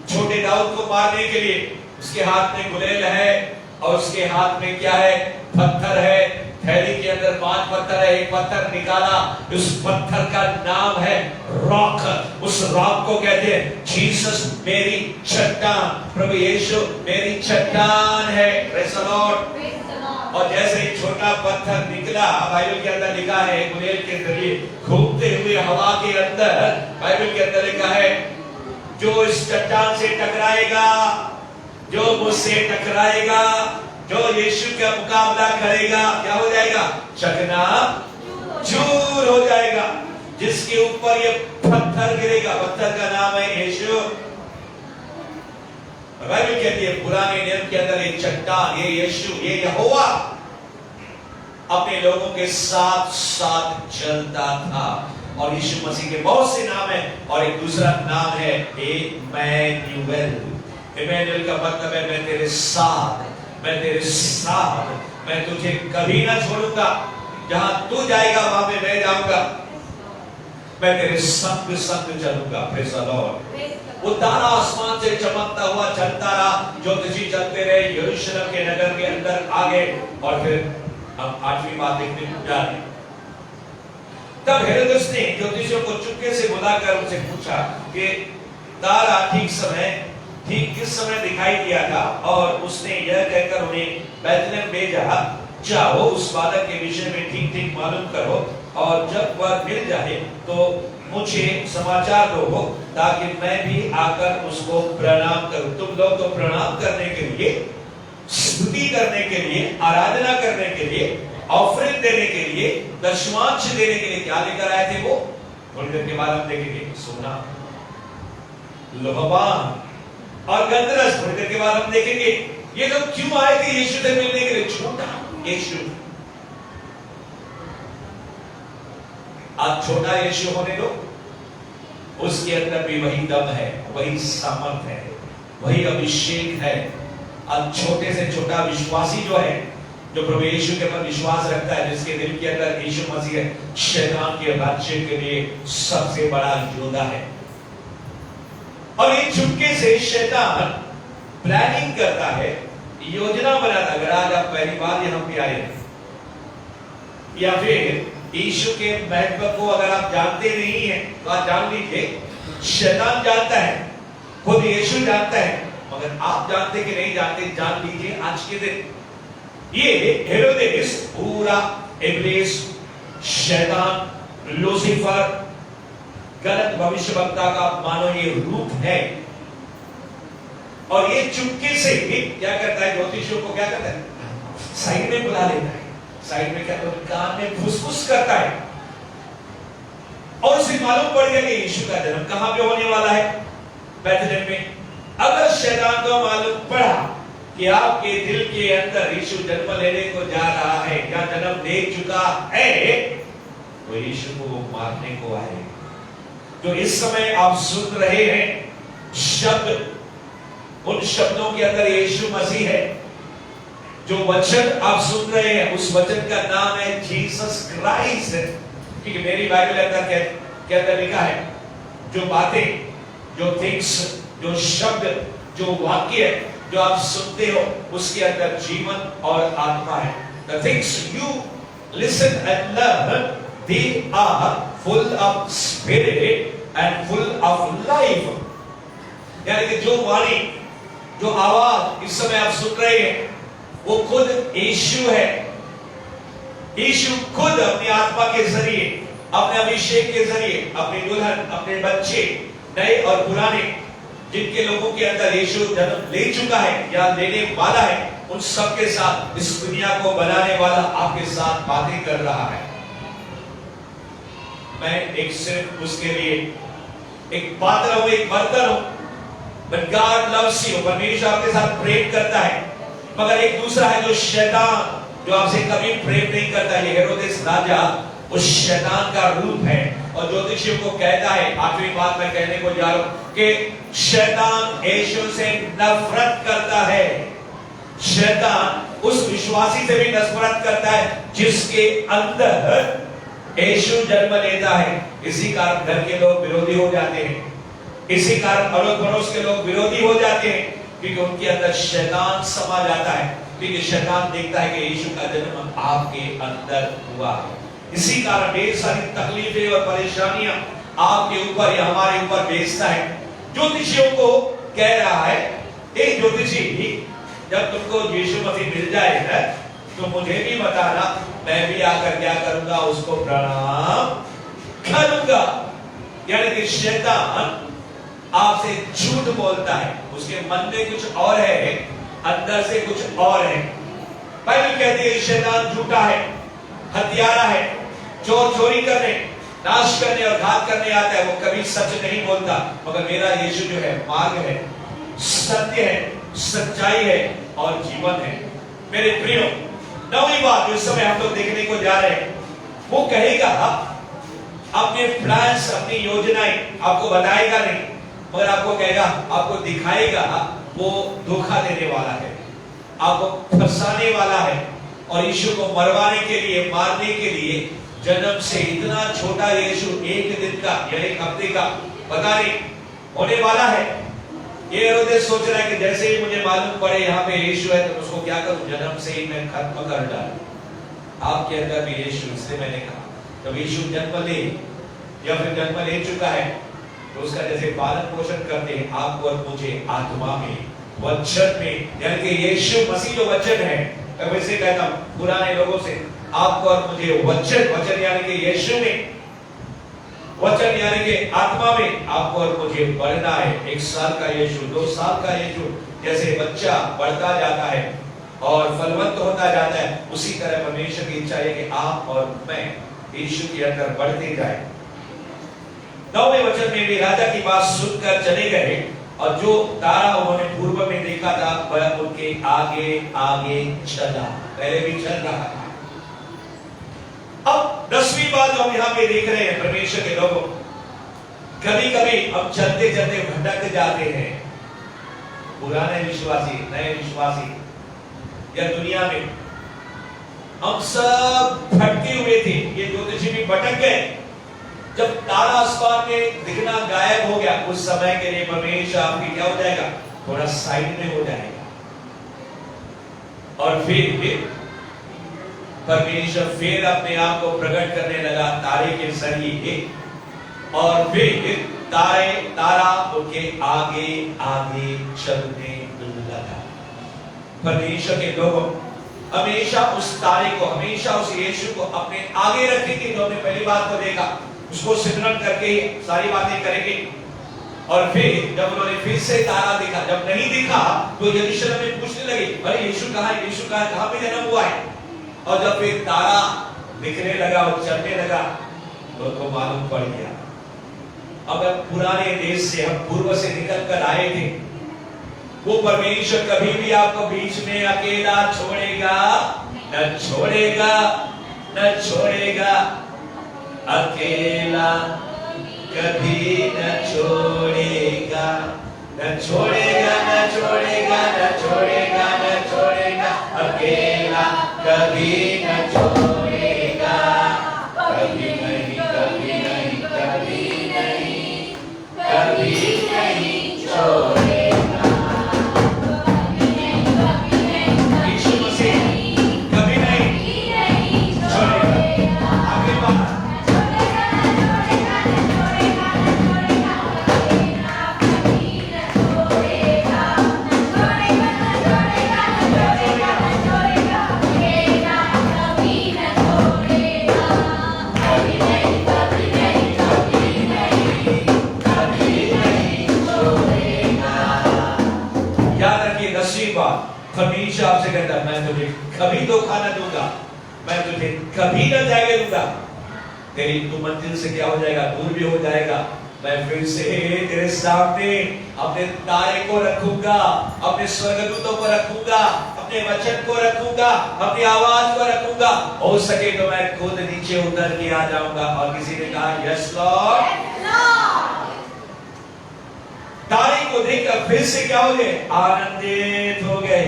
छोटे दाऊद को मारने के लिए, उसके हाथ में गुलेल है और उसके हाथ में क्या है? पत्थर है। थैली के अंदर 5 पत्थर है। एक पत्थर निकाला, उस पत्थर का नाम है रॉक। उस रॉक को कहते हैं जीसस, मेरी चट्टान। प्रभु यीशु मेरी चट्टान है। Praise the Lord. और जैसे ही छोटा पत्थर निकला, बाइबल के अंदर लिखा है, गुलेल के जरिए घूमते हुए हवा के अंदर, बाइबल के अंदर लिखा है, जो इस चट्टान से टकराएगा, जो मुझसे टकराएगा, जो यीशु का मुकाबला करेगा, क्या हो जाएगा? चकना चूर हो जाएगा। जिसके ऊपर ये पत्थर गिरेगा, पत्थर का नाम है यीशु। बाइबल कहती है पुराने नियम के अंदर ये चट्टान, ये यीशु, ये यहोवा अपने लोगों के साथ साथ चलता था। और यीशु मसीह के बहुत से नाम हैं, और एक दूसरा नाम है इम्मैनुएल। इमैनुएल का मतलब है मैं तेरे साथ, मैं तेरे साथ, मैं तुझे कभी ना छोड़ूंगा, जहां तू जाएगा वहां पे मैं जाऊंगा, मैं तेरे संग संग चलूंगा। Praise the Lord. वो तारा आसमान से चमकता हुआ चलता रहा, ज्योतिषी चलते रहे यरूशलेम के नगर के अंदर आगे, और फिर हम 8वीं बात देखने को जा रहे हैं। तब हेरोदेस ने ज्योतिषियों को चुपके से बुलाकर उनसे पूछा कि तारा ठीक किस समय दिखाई दिया था, और उसने यह कहकर उन्हें बैतलहम भेजा, जाओ उस बालक के विषय में ठीक मालूम करो, और जब वह मिल जाए तो मुझे समाचार दो, ताकि मैं भी आकर उसको प्रणाम करूं। तुम लोग तो प्रणाम करने के लिए, स्तुति करने के लिए, आराधना करने के लिए, ऑफरिंग देने के लिए, दशमांश देने के लिए क्या लेकर आए थे? वो थोड़ी देर के बाद हम देखेंगे, सोना, लोहबान और गंधरस। थोड़ी देर के बाद हम देखेंगे ये लोग क्यों आए थे यीशु से मिलने के लिए। छोटा यीशु, आज छोटा यीशु होने दो, उसके अंदर भी वही दम है, वही सामर्थ है, वही अभिषेक है। अब छोटे से छोटा विश्वासी जो है, जो प्रभु यीशु के पर विश्वास रखता है, जिसके दिल के अंदर यीशु मसीह है, शैतान के राज्य के लिए सबसे बड़ा योद्धा है। और ये चुपके से शैतान प्लानिंग करता है, योजना बनाता। अगर आज आप पहली बार यहां पे आए हैं, या फिर यीशु के महत्व को अगर आप जानते नहीं हैं, तो आप जान लीजिए शैतान जानता है, खुद यीशु जानता है, मगर आप जानते कि नहीं जानते, जान लीजिए आज के दिन ये हेरोदेस पूरा इब्लीस, शैतान, लूसीफर, गलत भविष्यवक्ता का मानो ये रूप है। और ये चुपके से क्या करता है, ज्योतिषियों को क्या करता है, साइड में बुला लेता है, साइड में क्या करता है, कान में फुसफुस करता है, और उसे मालूम पड़ गया कि यीशु का जन्म कहां पे होने वाला है, बैतलहम में। अगर शैतान को मालूम पड़ा कि आपके दिल के अंदर यीशु जन्म लेने को जा रहा है या जन्म ले चुका है, तो यीशु को वो मारने को आएगा। जो इस समय आप सुन रहे हैं शब्द, उन शब्दों के अंदर यीशु मसीह है। जो वचन आप सुन रहे हैं, उस वचन का नाम है जीसस क्राइस्ट। क्योंकि मेरी बाइबल के अंदर लिखा है, जो बातें, जो थिंग्स, जो शब्द, जो वाक्य जो आप सुनते हो, उसके अंदर जीवन और आत्मा है। The things you listen and learn, they are full of spirit and full of life। यानी कि जो वाणी, जो आवाज इस समय आप सुन रहे हैं, वो खुद यीशु है। यीशु खुद अपनी आत्मा के जरिए, अपने अभिषेक के जरिए, अपनी दुल्हन, अपने बच्चे, नए और पुराने, जिनके लोगों के अंदर यीशु जन्म ले चुका है या लेने वाला है, उन सब के साथ, इस दुनिया को बनाने वाला आपके साथ बातें कर रहा है। मैं एक सिर्फ उसके लिए एक पात्र हूं, एक बर्तन हूं। But God loves you, परमेश्वर आपके साथ प्रेम करता है। मगर एक दूसरा है जो शैतान, जो आपसे कभी प्रेम नहीं करता। ये हेरोदेस राजा उस शैतान का रूप है, और ज्योतिषियों को कहता है, आखिरी बात मैं कहने को जा रहा हूं, कि शैतान यीशु से नफरत करता है। शैतान उस विश्वासी से भी नफरत करता है जिसके अंदर यीशु जन्म लेता है। इसी कारण घर के लोग विरोधी हो जाते हैं, इसी कारण अड़ोस पड़ोस के लोग विरोधी हो जाते हैं, क्योंकि उनके अंदर शैतान समा जाता है। क्योंकि शैतान देखता है कि यीशु का जन्म आपके अंदर हुआ है। इसी कारण ढेर सारी तकलीफें और परेशानियां आपके ऊपर या हमारे ऊपर भेजता है। ज्योतिषियों को कह रहा है, एक ज्योतिषी, जब तुमको यीशु मसीह मिल जाएगा तो मुझे भी बताना, मैं भी आकर क्या करूंगा, उसको प्रणाम करूंगा। यानी कि शैतान आपसे झूठ बोलता है, उसके मन में कुछ और है, अंदर से कुछ और है। बाइबल कहती है शैतान झूठा है, हत्यारा है, चोर चोरी करने, नाश करने और घात करने आता है, वो कभी सच नहीं बोलता। मगर मेरा यीशु जो है मार्ग है, सत्य है, सच्चाई है और जीवन है। मेरे प्रियो, नौवीं बात जो इस समय हम लोग देखने को जा रहे हैं, वो कहेगा अपने प्लान्स, अपनी योजनाएं आपको बताएगा नहीं, मगर आपको कहेगा, आपको दिखाएगा वो धोखा देने वाला है, आपको फंसाने वाला है, और यीशु को मरवाने के लिए, मारने के लिए जन्म से इतना छोटा यीशु, एक दिन का या एक हफ्ते का पता नहीं होने वाला है। ये हेरोदेस सोच रहा है कि जैसे ही मुझे मालूम पड़े यहाँ पे यीशु है तो उसको क्या करूं, जन्म से ही मैं खत्म कर डालूं। आपके अंदर भी यीशु, इसलिए मैंने कहा जब यीशु जन्म ले या फिर जन्म ले चुका है तो उसका जैसे पालन पोषण करते हैं आपको और मुझे आत्मा में, वचन में, यानी कि यीशु मसीह जो वचन है, मैं वैसे कहता हूं पुराने लोगों से, आपको और मुझे वचन यानी कि यीशु में, वचन यानी कि आत्मा में आपको और मुझे बढ़ना है। 1 साल का यीशु, 2 साल का यीशु, जैसे बच्चा बढ़ता जाता है और फलवंत होता जाता है, उसी तरह परमेश्वर की इच्छा है कि आप और मैं यीशु के अंदर बढ़ते जाए। 9वें वचन में भी राजा की बात सुनकर चले गए और जो तारा उन्होंने पूर्व में देखा था वह उनके आगे आगे चला, पहले भी चल रहा था। अब 10वीं बात हम यहाँ पे देख रहे हैं परमेश्वर के लोगों, कभी कभी हम चलते चलते भटक जाते हैं। पुराने विश्वासी, नए विश्वासी या दुनिया में हम सब भटके हुए थे, ये ज्योतिषी भी भटक गए। जब तारा आसमान में दिखना गायब हो गया, उस समय के लिए परमेश्वर आपकी क्या हो जाएगा, थोड़ा साइड में हो जाएगा, और फिर परमेश्वर फिर अपने आप को प्रकट करने लगा तारे के जरिए, और फिर तारा उनके आगे आगे चलने लगा। परमेश्वर के लोग हमेशा उस तारे को, हमेशा उस यीशु को अपने आगे रखेंगे। जो हमने पहली बात को देखा, उसको सिमरन करके सारी बातें करेंगे। और फिर जब उन्होंने फिर से तारा देखा, जब नहीं दिखा तो यरूशलेम में पूछने लगे, अरे यीशु कहाँ है, यीशु कहाँ है, कहाँ पे जन्म हुआ है। और जब फिर तारा दिखने लगा और चलने लगा तो उनको मालूम पड़ गया। अब पुराने देश से, हम पूर्व से निकल कर आए थे, वो परमेश्वर कभी भी आपको बीच में अकेला छोड़ेगा न छोड़ेगा, न छोड़ेगा, अकेला कभी न छोड़ेगा, न छोड़ेगा, न छोड़ेगा, न छोड़ेगा, न छोड़ेगा, अकेला कभी न छोड़ेगा, कभी नहीं, कभी नहीं, कभी नहीं, कभी नहीं छोड़ेगा। यीशु मसीह कभी नहीं छोड़ेगा। आगे बात, हमेशा आपसे कहता मैं तुझे कभी धोखा न दूंगा, मैं तुझे कभी न जाने दूंगा। तेरी तू मंजिल से क्या हो जाएगा, दूर भी हो जाएगा। मैं फिर से तेरे सामने अपने तारे को रखूंगा, अपने स्वर्गदूतों को रखूंगा, अपने वचन को रखूंगा, अपनी आवाज को रखूंगा। हो सके तो मैं खुद नीचे उतर के आ जाऊंगा। और किसी ने कहा यस लॉर्ड। तारे को देखकर फिर से क्या हो गए, आनंदित हो गए।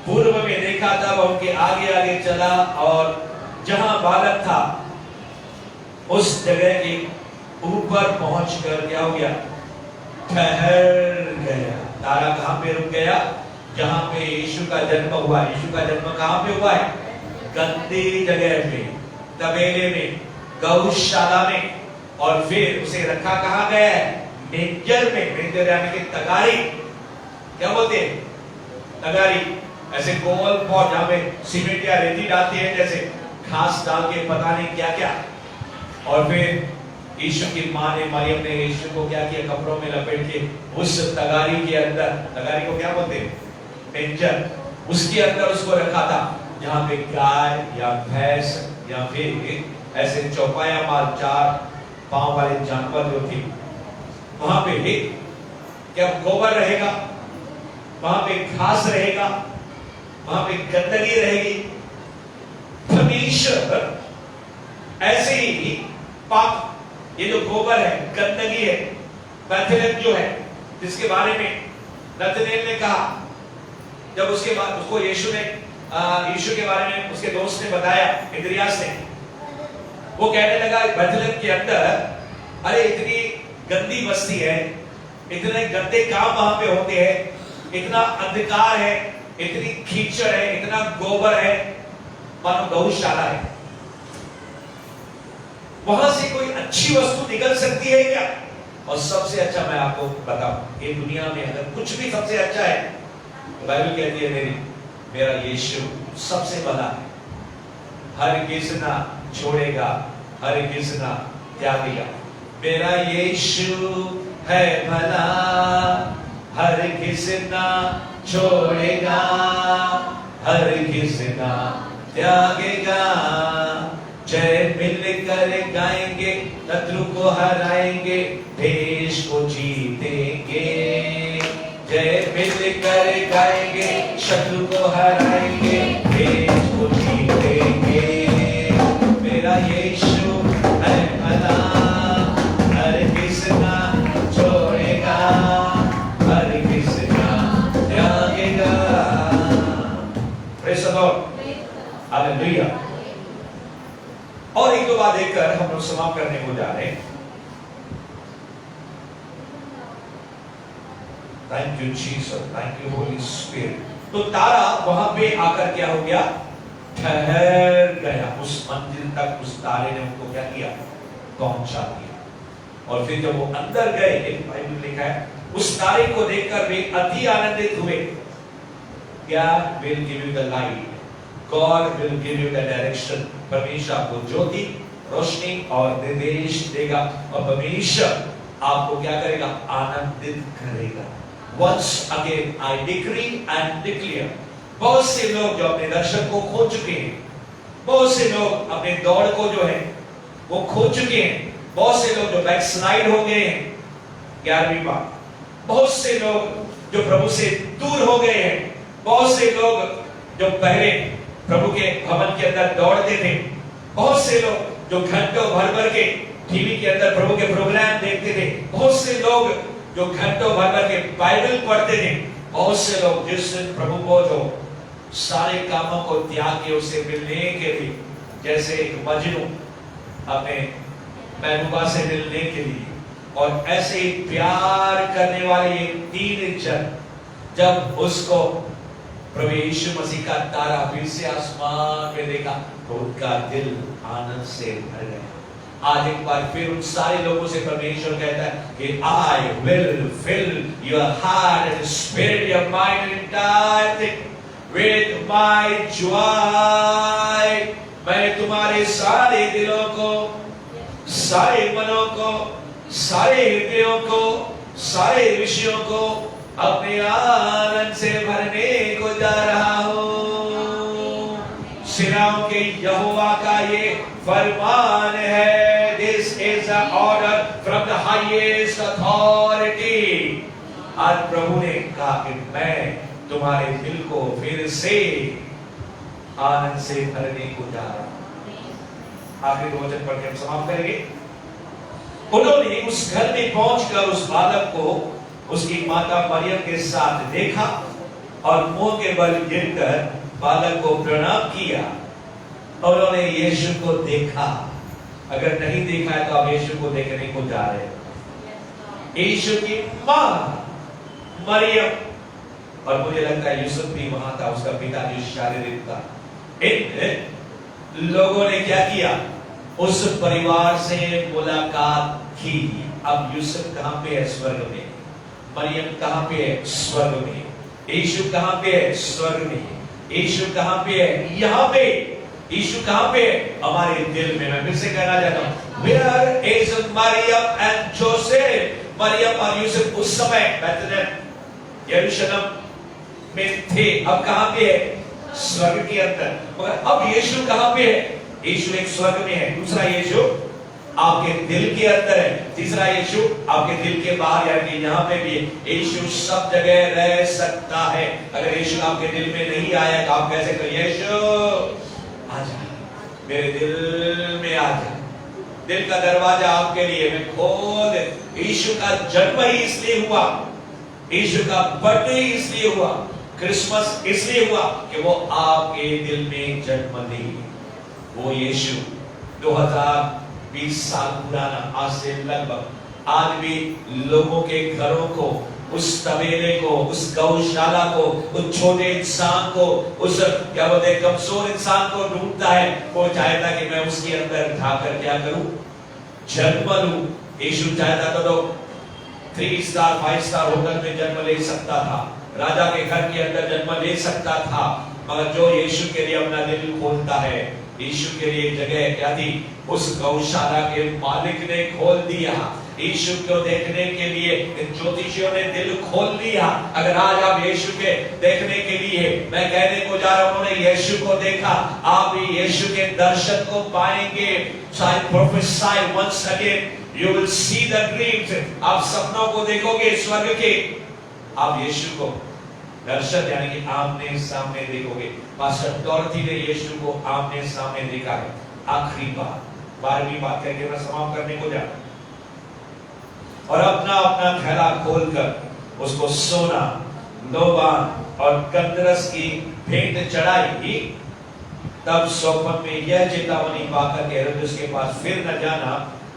पूर्व में देखा था वह उनके आगे आगे चला और जहां बालक था उस जगह के ऊपर पहुंचकर क्या हो गया, ठहर गया। तारा कहां पे रुक गया, जहां पे यीशु का जन्म हुआ। यीशु का जन्म कहां पे हुआ है, गंदी जगह पे, तबेले में, गौशाला में। और फिर उसे रखा कहां गया है, मेंजर में। मेंजर यानी कि तगारी, क्या बोलते हैं, तगारी, ऐसे गोल पॉट जहां पे सीमेंट या रेती डालती है, जैसे घास डाल के पता नहीं क्या क्या। और फिर यीशु की मां ने, मरियम ने यीशु को क्या किया, कपड़ों में लपेट के उस तगारी के अंदर, तगारी को क्या बोलते हैं, मेंजर, उसके अंदर उसको रखा था, जहां पे गाय या भैंस या फिर ऐसे चौपाया माल, 4 पांव वाले जानवर जो थे, वहां पे क्या गोबर रहेगा, वहां पे घास रहेगा, वहां पे गंदगी रहेगी। परमेश्वर ऐसे ही पाप, ये जो गोबर है, गंदगी है, पैथेलेम जो है, जिसके बारे में नतनेल ने कहा, जब उसके बाद उसको यीशु के बारे में उसके दोस्त ने बताया, इंद्रियास ने, वो कहने लगा बैतलहम के अंदर, अरे इतनी गंदी बस्ती है, इतने गंदे काम वहां पे होते हैं, इतना अंधकार है, इतनी कीचड़ है, इतना गोबर है, मानो गौशाला है, वहां से कोई अच्छी वस्तु निकल सकती है क्या? और सबसे अच्छा मैं आपको बताऊं, ये दुनिया में अगर कुछ भी सबसे अच्छा है, तो बाइबल कहती है मेरा यीशु सबसे भला है, हर किस ना छोड़ेगा, हर किस ना त्यागेगा। मेरा यीशु है भला, हर किस ना छोड़ेगा, हर किस ना त्यागेगा। जय मिलकर गाएंगे, शत्रु को हराएंगे, देश को जीतेंगे। जय मिलकर गाएंगे, शत्रु को हराएंगे, देश को जीतेंगे। मेरा यीशु है भला, हर किस ना छोड़ेगा, हर किस ना त्यागेगा। Praise the lord, hallelujah. और एक दो बात देखकर हम लोग समाप्त करने को जा रहे हैं। Thank you Jesus, thank you Holi spirit. तो तारा वहां पे आकर क्या हो गया? ठहर गया। उस मंजिल तक उस तारे ने उनको क्या किया? पहुंचा दिया। और फिर जब वो अंदर गए, एक बाइबल में लिखा है, उस तारे को देखकर वे अति आनंदित हुए। क्या? Will give you the light, God will give you the direction. परमेश्वर आपको ज्योति, रोशनी और निर्देश देगा, और परमेश्वर आपको क्या करेगा? आनंदित करेगा। Once again I decree and declare, बहुत से लोग जो अपने दर्शन को खो चुके हैं, बहुत से लोग अपने दौड़ को जो है वो खो चुके हैं, बहुत से लोग जो बैकस्लाइड हो गए हैं, 11वीं बात, बहुत से लोग जो प्रभु से दूर हो गए हैं, बहुत से लोग जो पहले प्रभु के भवन के अंदर दौड़ते थे, बहुत से लोग जो घंटों भर भर के टीवी के अंदर प्रभु के प्रोग्राम देखते थे, बहुत से लोग जो घंटों भर भर के बाइबल पढ़ते थे, बहुत से लोग जिस दिन प्रभु को जो सारे कामों को त्याग के उसे मिलने के लिए, जैसे एक मजनू अपने महबूबा से मिलने के लिए, और ऐसे ही प्यार करने वाले ये तीन जन जब उसको प्रभु यीशु मसीह का तारा फिर से आसमान में देखा, तो उनका दिल आनंद से भर गया। आज एक बार फिर उन सारे लोगों से परमेश्वर कहता है कि I will fill your heart and spirit, your mind and entire thing with my joy। मैं तुम्हारे सारे दिलों को, सारे मनों को, सारे हृदयों को, सारे विषयों को अपने आनंद से भरने को जा रहा हूँ। सेनाओं के यहोवा का ये फरमान है। This is an order from the highest authority। आज प्रभु ने कहा कि मैं तुम्हारे दिल को फिर से आनंद से भरने को जा रहा हूं। आखिरी दो वचन पढ़ के हम समाप्त करेंगे। उन्होंने उस घर में पहुंचकर उस बालक को उसकी माता मरियम के साथ देखा और मुंह के बल गिरकर बालक को प्रणाम किया। और उन्होंने यीशु को देखा। अगर नहीं देखा है तो आप यीशु को देखने को जा रहे हैं। यीशु की मां मरियम, और मुझे लगता है यूसुफ भी वहां था, उसका पिता जो शारीरिक था। इन लोगों ने क्या किया? उस परिवार से मुलाकात की। अब यूसुफ कहां पे है? स्वर्ग में। मरियम कहां पे है? स्वर्ग में। यीशु कहां पे है? स्वर्ग में। यीशु कहां पे है? यहां पे। यीशु कहां पे है? हमारे दिल में। मैं फिर से कहना चाहता हूं, Where is Maryam and Joseph? Maryam और यूसुफ उस समय बैतलहम यरूशलेम में थे। अब कहां पे है? स्वर्ग के अंदर। मगर अब यीशु कहां पे है? यीशु एक स्वर्ग में है। दूसरा यीशु आपके दिल के अंदर है। तीसरा यीशु आपके दिल के बाहर, यानी यहाँ पे भी है। यीशु सब जगह रह सकता है। अगर यीशु आपके दिल में नहीं आया तो आप कैसे करें? यीशु आजा, मेरे दिल में आजा। दिल का दरवाजा आपके लिए मैं खोल। यीशु का जन्म ही इसलिए हुआ यीशु का बर्थडे इसलिए हुआ, क्रिसमस इसलिए हुआ कि वो आपके दिल में जन्म ले। वो यीशु 2020 साल पुराना, आज से लगभग आज भी लोगों के घरों को, उस तबेले को, उस गौशाला को, उस छोटे इंसान को, उस क्या बोलते कमजोर इंसान को ढूंढता है। वो चाहता कि मैं उसके अंदर ढाकर क्या करूं, जन्म लूं। यीशु चाहता तो 3 स्टार 5 स्टार होटल में जन्म ले सकता था, राजा के घर के अंदर जन्म ले सकता था, मगर जो यीशु के लिए अपना दिल खोलता है, यीशु के लिए जगह क्या थी, उस गौशाला के मालिक ने खोल दिया। यीशु को देखने के लिए ज्योतिषियों ने दिल खोल दिया। अगर आज आप यीशु के देखने के लिए, मैं कहने को जा रहा हूं, उन्होंने यीशु को देखा, आप भी यीशु के दर्शन को पाएंगे। I prophesy once again, you will see the dreams. आप सपनों को देखोगे स्वर्ग के, आप यीशु को दर्शन यानी कि आमने सामने देखोगे। पास्टर डॉर्थी ने यीशु को आमने सामने देखा है। आखिरी बात, 12वीं बात करके मैं समाप्त करने को जा, और अपना अपना थैला खोलकर उसको सोना, लोबान और गंधरस की भेंट चढ़ाई। तब सोपन में यह चेतावनी पाकर हेरोदेस के पास फिर न जाना,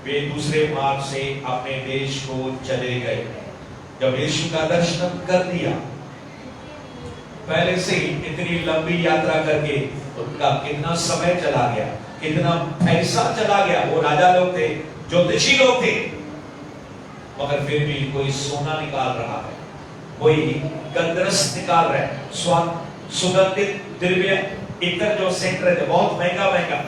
वे दूसरे मार्ग से अपने देश को चले गए। जब यीशु का दर्शन कर लिया, पहले से ही इतनी लंबी यात्रा करके उनका कितना समय चला गया, कितना पैसा चला गया। वो राजा लोग थे, ज्योतिषी लोग थे, मगर फिर भी कोई सोना निकाल रहा है, कोई गंधरस निकाल रहा है, सुगंधित द्रव्य, इतर जो सेंटर थे बहुत महंगा महंगा।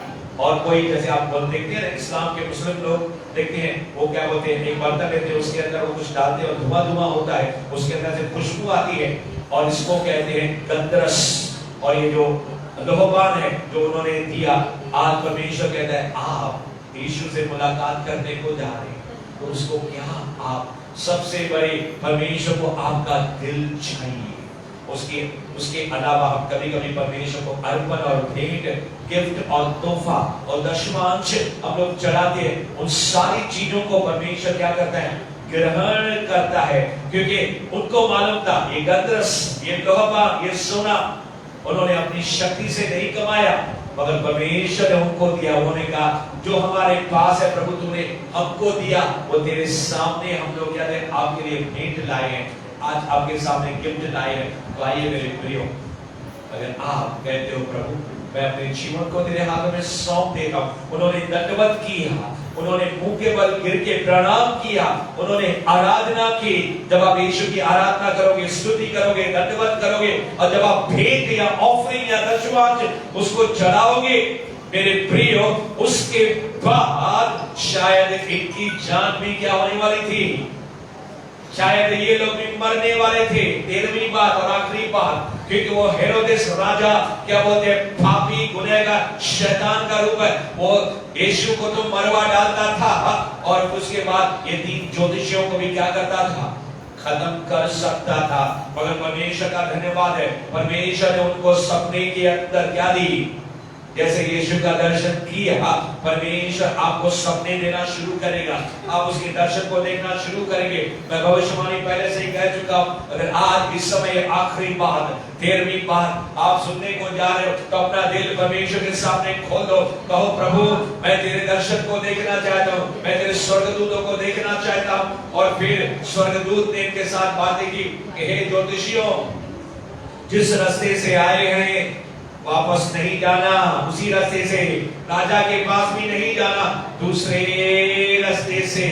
और कोई जैसे आप देखते हैं इस्लाम के मुस्लिम लोग देखते हैं, वो क्या बोलते हैं, एक बर्तन लेते हैं, उसके अंदर वो कुछ डालते हैं और धुआं धुआं होता है, उसके अंदर से खुशबू आती है, और इसको कहते हैं गंधरस। और ये जो लोहबान है जो उन्होंने दिया, आज परमेश्वर कहता है आप यीशु से मुलाकात करने को जा रहे हैं, तो उसको क्या, आप सबसे बड़े परमेश्वर को आपका दिल चाहिए। उसके अलावा हम कभी कभी परमेश्वर को अर्पण और भेंट, गिफ्ट और तोहफा और दशमांश हम लोग चढ़ाते हैं। उन सारी चीजों को परमेश्वर क्या करता है, ग्रहण करता है, क्योंकि उनको मालूम था ये गंधरस, ये लोहा, ये सोना उन्होंने अपनी शक्ति से नहीं कमाया, मगर परमेश्वर ने उनको दिया। उन्होंने कहा जो हमारे पास है प्रभु तूने हमको दिया, वो तेरे सामने हम लोग क्या है, आपके लिए भेंट लाए हैं, आज आपके सामने गिफ्ट लाए हैं। तो आइए मेरे प्रियो, अगर आप कहते हो प्रभु मैं अपने जीवन को तेरे हाथों में सौंप देता हूं। उन्होंने दंडवत किया, उन्होंने मुंह के बल गिर के प्रणाम किया, उन्होंने आराधना की। जब आप यीशु की आराधना करोगे, स्तुति करोगे, दंडवत करोगे, और जब आप भेंट या ऑफरिंग या दशमांश उसको चढ़ाओगे मेरे प्रियो, उसके बाद शायद इनकी जान भी क्या होने वाली थी, शायद ये लोग भी मरने वाले थे। 13वीं बात और आखिरी बात, क्योंकि वो हेरोदेस राजा क्या बोलते हैं, पापी, गुनहगार, शैतान का रूप है, वो यीशु को तो मरवा डालता था, और उसके बाद ये 3 ज्योतिषियों को भी क्या करता था, खत्म कर सकता था। मगर परमेश्वर का धन्यवाद है, परमेश्वर ने उनको सपने के अंदर क्या दी, जैसे यीशु का दर्शन किया, परमेश्वर आपको सपने देना शुरू करेगा, आप उसके दर्शन को देखना शुरू करेंगे। मैं भविष्यवाणी पहले से ही कह चुका हूं, अगर आज इस समय आखिरी बात, 13वीं बात आप सुनने को जा रहे हो, तो अपना दिल परमेश्वर के सामने खोल दो, कहो प्रभु मैं तेरे दर्शन को देखना चाहता हूं, मैं तेरे स्वर्गदूतों को देखना चाहता हूं। और फिर स्वर्गदूत ने इनके साथ बातें की कि हे ज्योतिषियों, जिस रास्ते से आए हैं वापस नहीं जाना, उसी रास्ते से, राजा के पास भी नहीं जाना, दूसरे रास्ते से।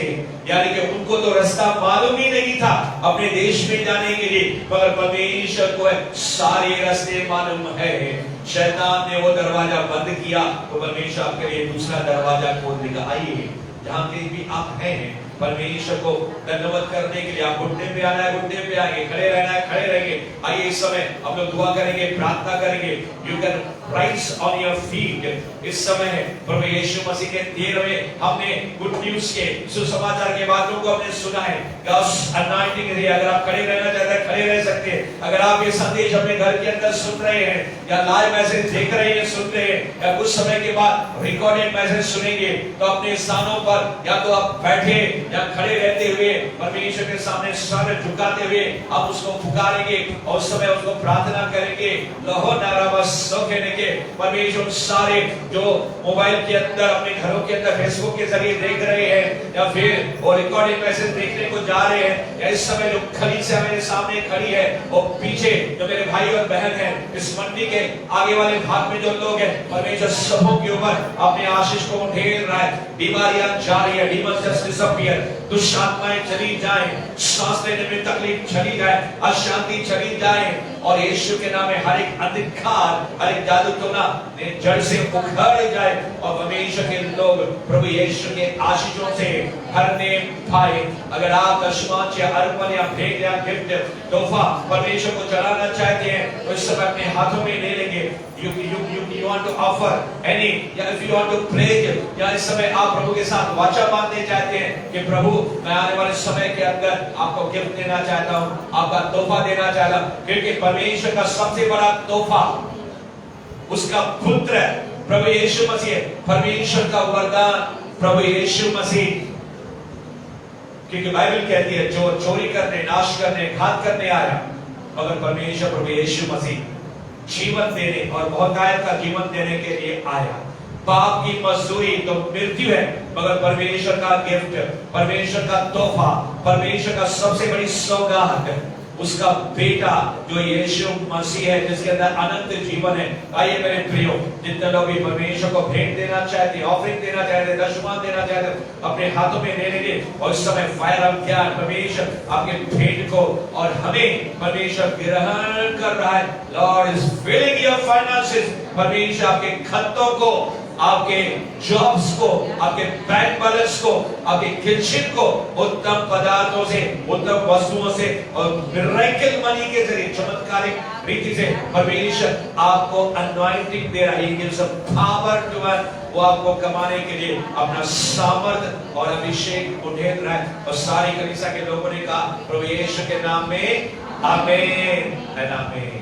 यानी कि उनको तो रास्ता मालूम ही नहीं था अपने देश में जाने के लिए, मगर परमेश्वर को सारे रास्ते मालूम है। शैतान ने वो दरवाजा बंद किया, तो परमेश्वर आपके लिए दूसरा दरवाजा खोल देगा। आइए जहां कहीं भी आप हैं, परमेश्वर को धन्यवाद करने के लिए, आप घुटने पे आना है घुटने पे आएंगे, खड़े रहना है खड़े रहेंगे। आइए इस समय हम लोग दुआ करेंगे, प्रार्थना करेंगे। You can rise on your feet. इस समय प्रभु यीशु मसीह के 13वें हमने गुड न्यूज के सुसमाचार के बातों को हमने सुना है। गॉड्स अनॉइंटिंग है। अगर आप खड़े रहना चाहते हैं खड़े रह सकते हैं। अगर आप ये संदेश अपने घर के अंदर सुन रहे हैं, या लाइव मैसेज देख रहे हैं, सुन रहे हैं, या कुछ समय के बाद रिकॉर्डेड मैसेज सुनेंगे, तो अपने स्थानों पर या तो आप बैठे या खड़े रहते हुए परमेश्वर के सामने सर झुकाते हुए आप उसको पुकारेंगे और उस समय उसको प्रार्थना करेंगे। लहो नाराबस कहने के परमेश्वर सारे जो मोबाइल के अंदर अपने घरों के अंदर फेसबुक के जरिए देख रहे हैं या फिर वो रिकॉर्डिंग मैसेज देखने को जा रहे हैं या इस समय जो कलीसिया मेरे सामने खड़ी है और पीछे जो मेरे भाई और बहन है इस मंडी के आगे वाले भाग में जो लोग हैं परमेश्वर सबों के ऊपर अपने आशीष को ढेर रहा है। बीमारियां जा रही है, demons just disappear, दुष्ट आत्माएं चली जाएं, सांस लेने में तकलीफ चली जाए, अशांति चली जाए और यीशु के नाम में हर एक अंधकार हर एक जादू टोना जड़ से उखड़ जाए और परमेश्वर के लोग प्रभु यीशु के आशीषों से भरने पाए। अगर आप दशमांश या अर्पण या भेंट या गिफ्ट तोहफा परमेश्वर को चढ़ाना चाहते हैं तो इस समय अपने हाथों में ले लेंगे। You want to offer any या if you want to pledge या इस समय आप प्रभु के साथ वाचा बांधने चाहते हैं कि प्रभु मैं आने वाले समय के अंदर आपको गिफ्ट देना चाहता हूँ, आपका तोहफा देना चाहता हूँ, क्योंकि परमेश्वर का सबसे बड़ा तोहफा उसका पुत्र प्रभु यीशु मसीह, परमेश्वर का वरदान प्रभु यीशु मसीह। क्योंकि बाइबल कहती है जो चोरी करने, नाश करने, घात करने आया मगर परमेश्वर प्रभु यीशु मसीह जीवन देने और बहुतायत का जीवन देने के लिए आया। पाप की मजदूरी तो मृत्यु है मगर परमेश्वर का गिफ्ट, परमेश्वर का तोहफा, परमेश्वर का सबसे बड़ी सौगात उसका बेटा जो यीशु मसीह है जिसके अंदर अनंत जीवन है। आइए मेरे प्रियो, जितने लोग भी परमेश्वर को भेंट देना चाहते हैं, ऑफरिंग देना चाहते हैं, दशमांश देना चाहते हैं, अपने हाथों में ले लेंगे और इस समय फायर ऑफ गॉड परमेश्वर आपके भेंट को और हमें परमेश्वर ग्रहण कर रहा है। Lord is filling your finances, परमेश्वर आपके खतों को, आपके जॉब्स को, आपके बैंक बैलेंस को, आपके किचन को उत्तम पदार्थों से, उत्तम वस्तुओं से और मिरेकल मनी के जरिए चमत्कारिक रीति से परमेश्वर आपको अनॉइंटिंग दे रहा है। He gives a power to us, वो आपको कमाने के लिए अपना सामर्थ और अभिषेक उठेल रहा है। और सारी कलीसिया के लोगों ने कहा प्रभु यीशु के नाम में आमीन एंड आमीन।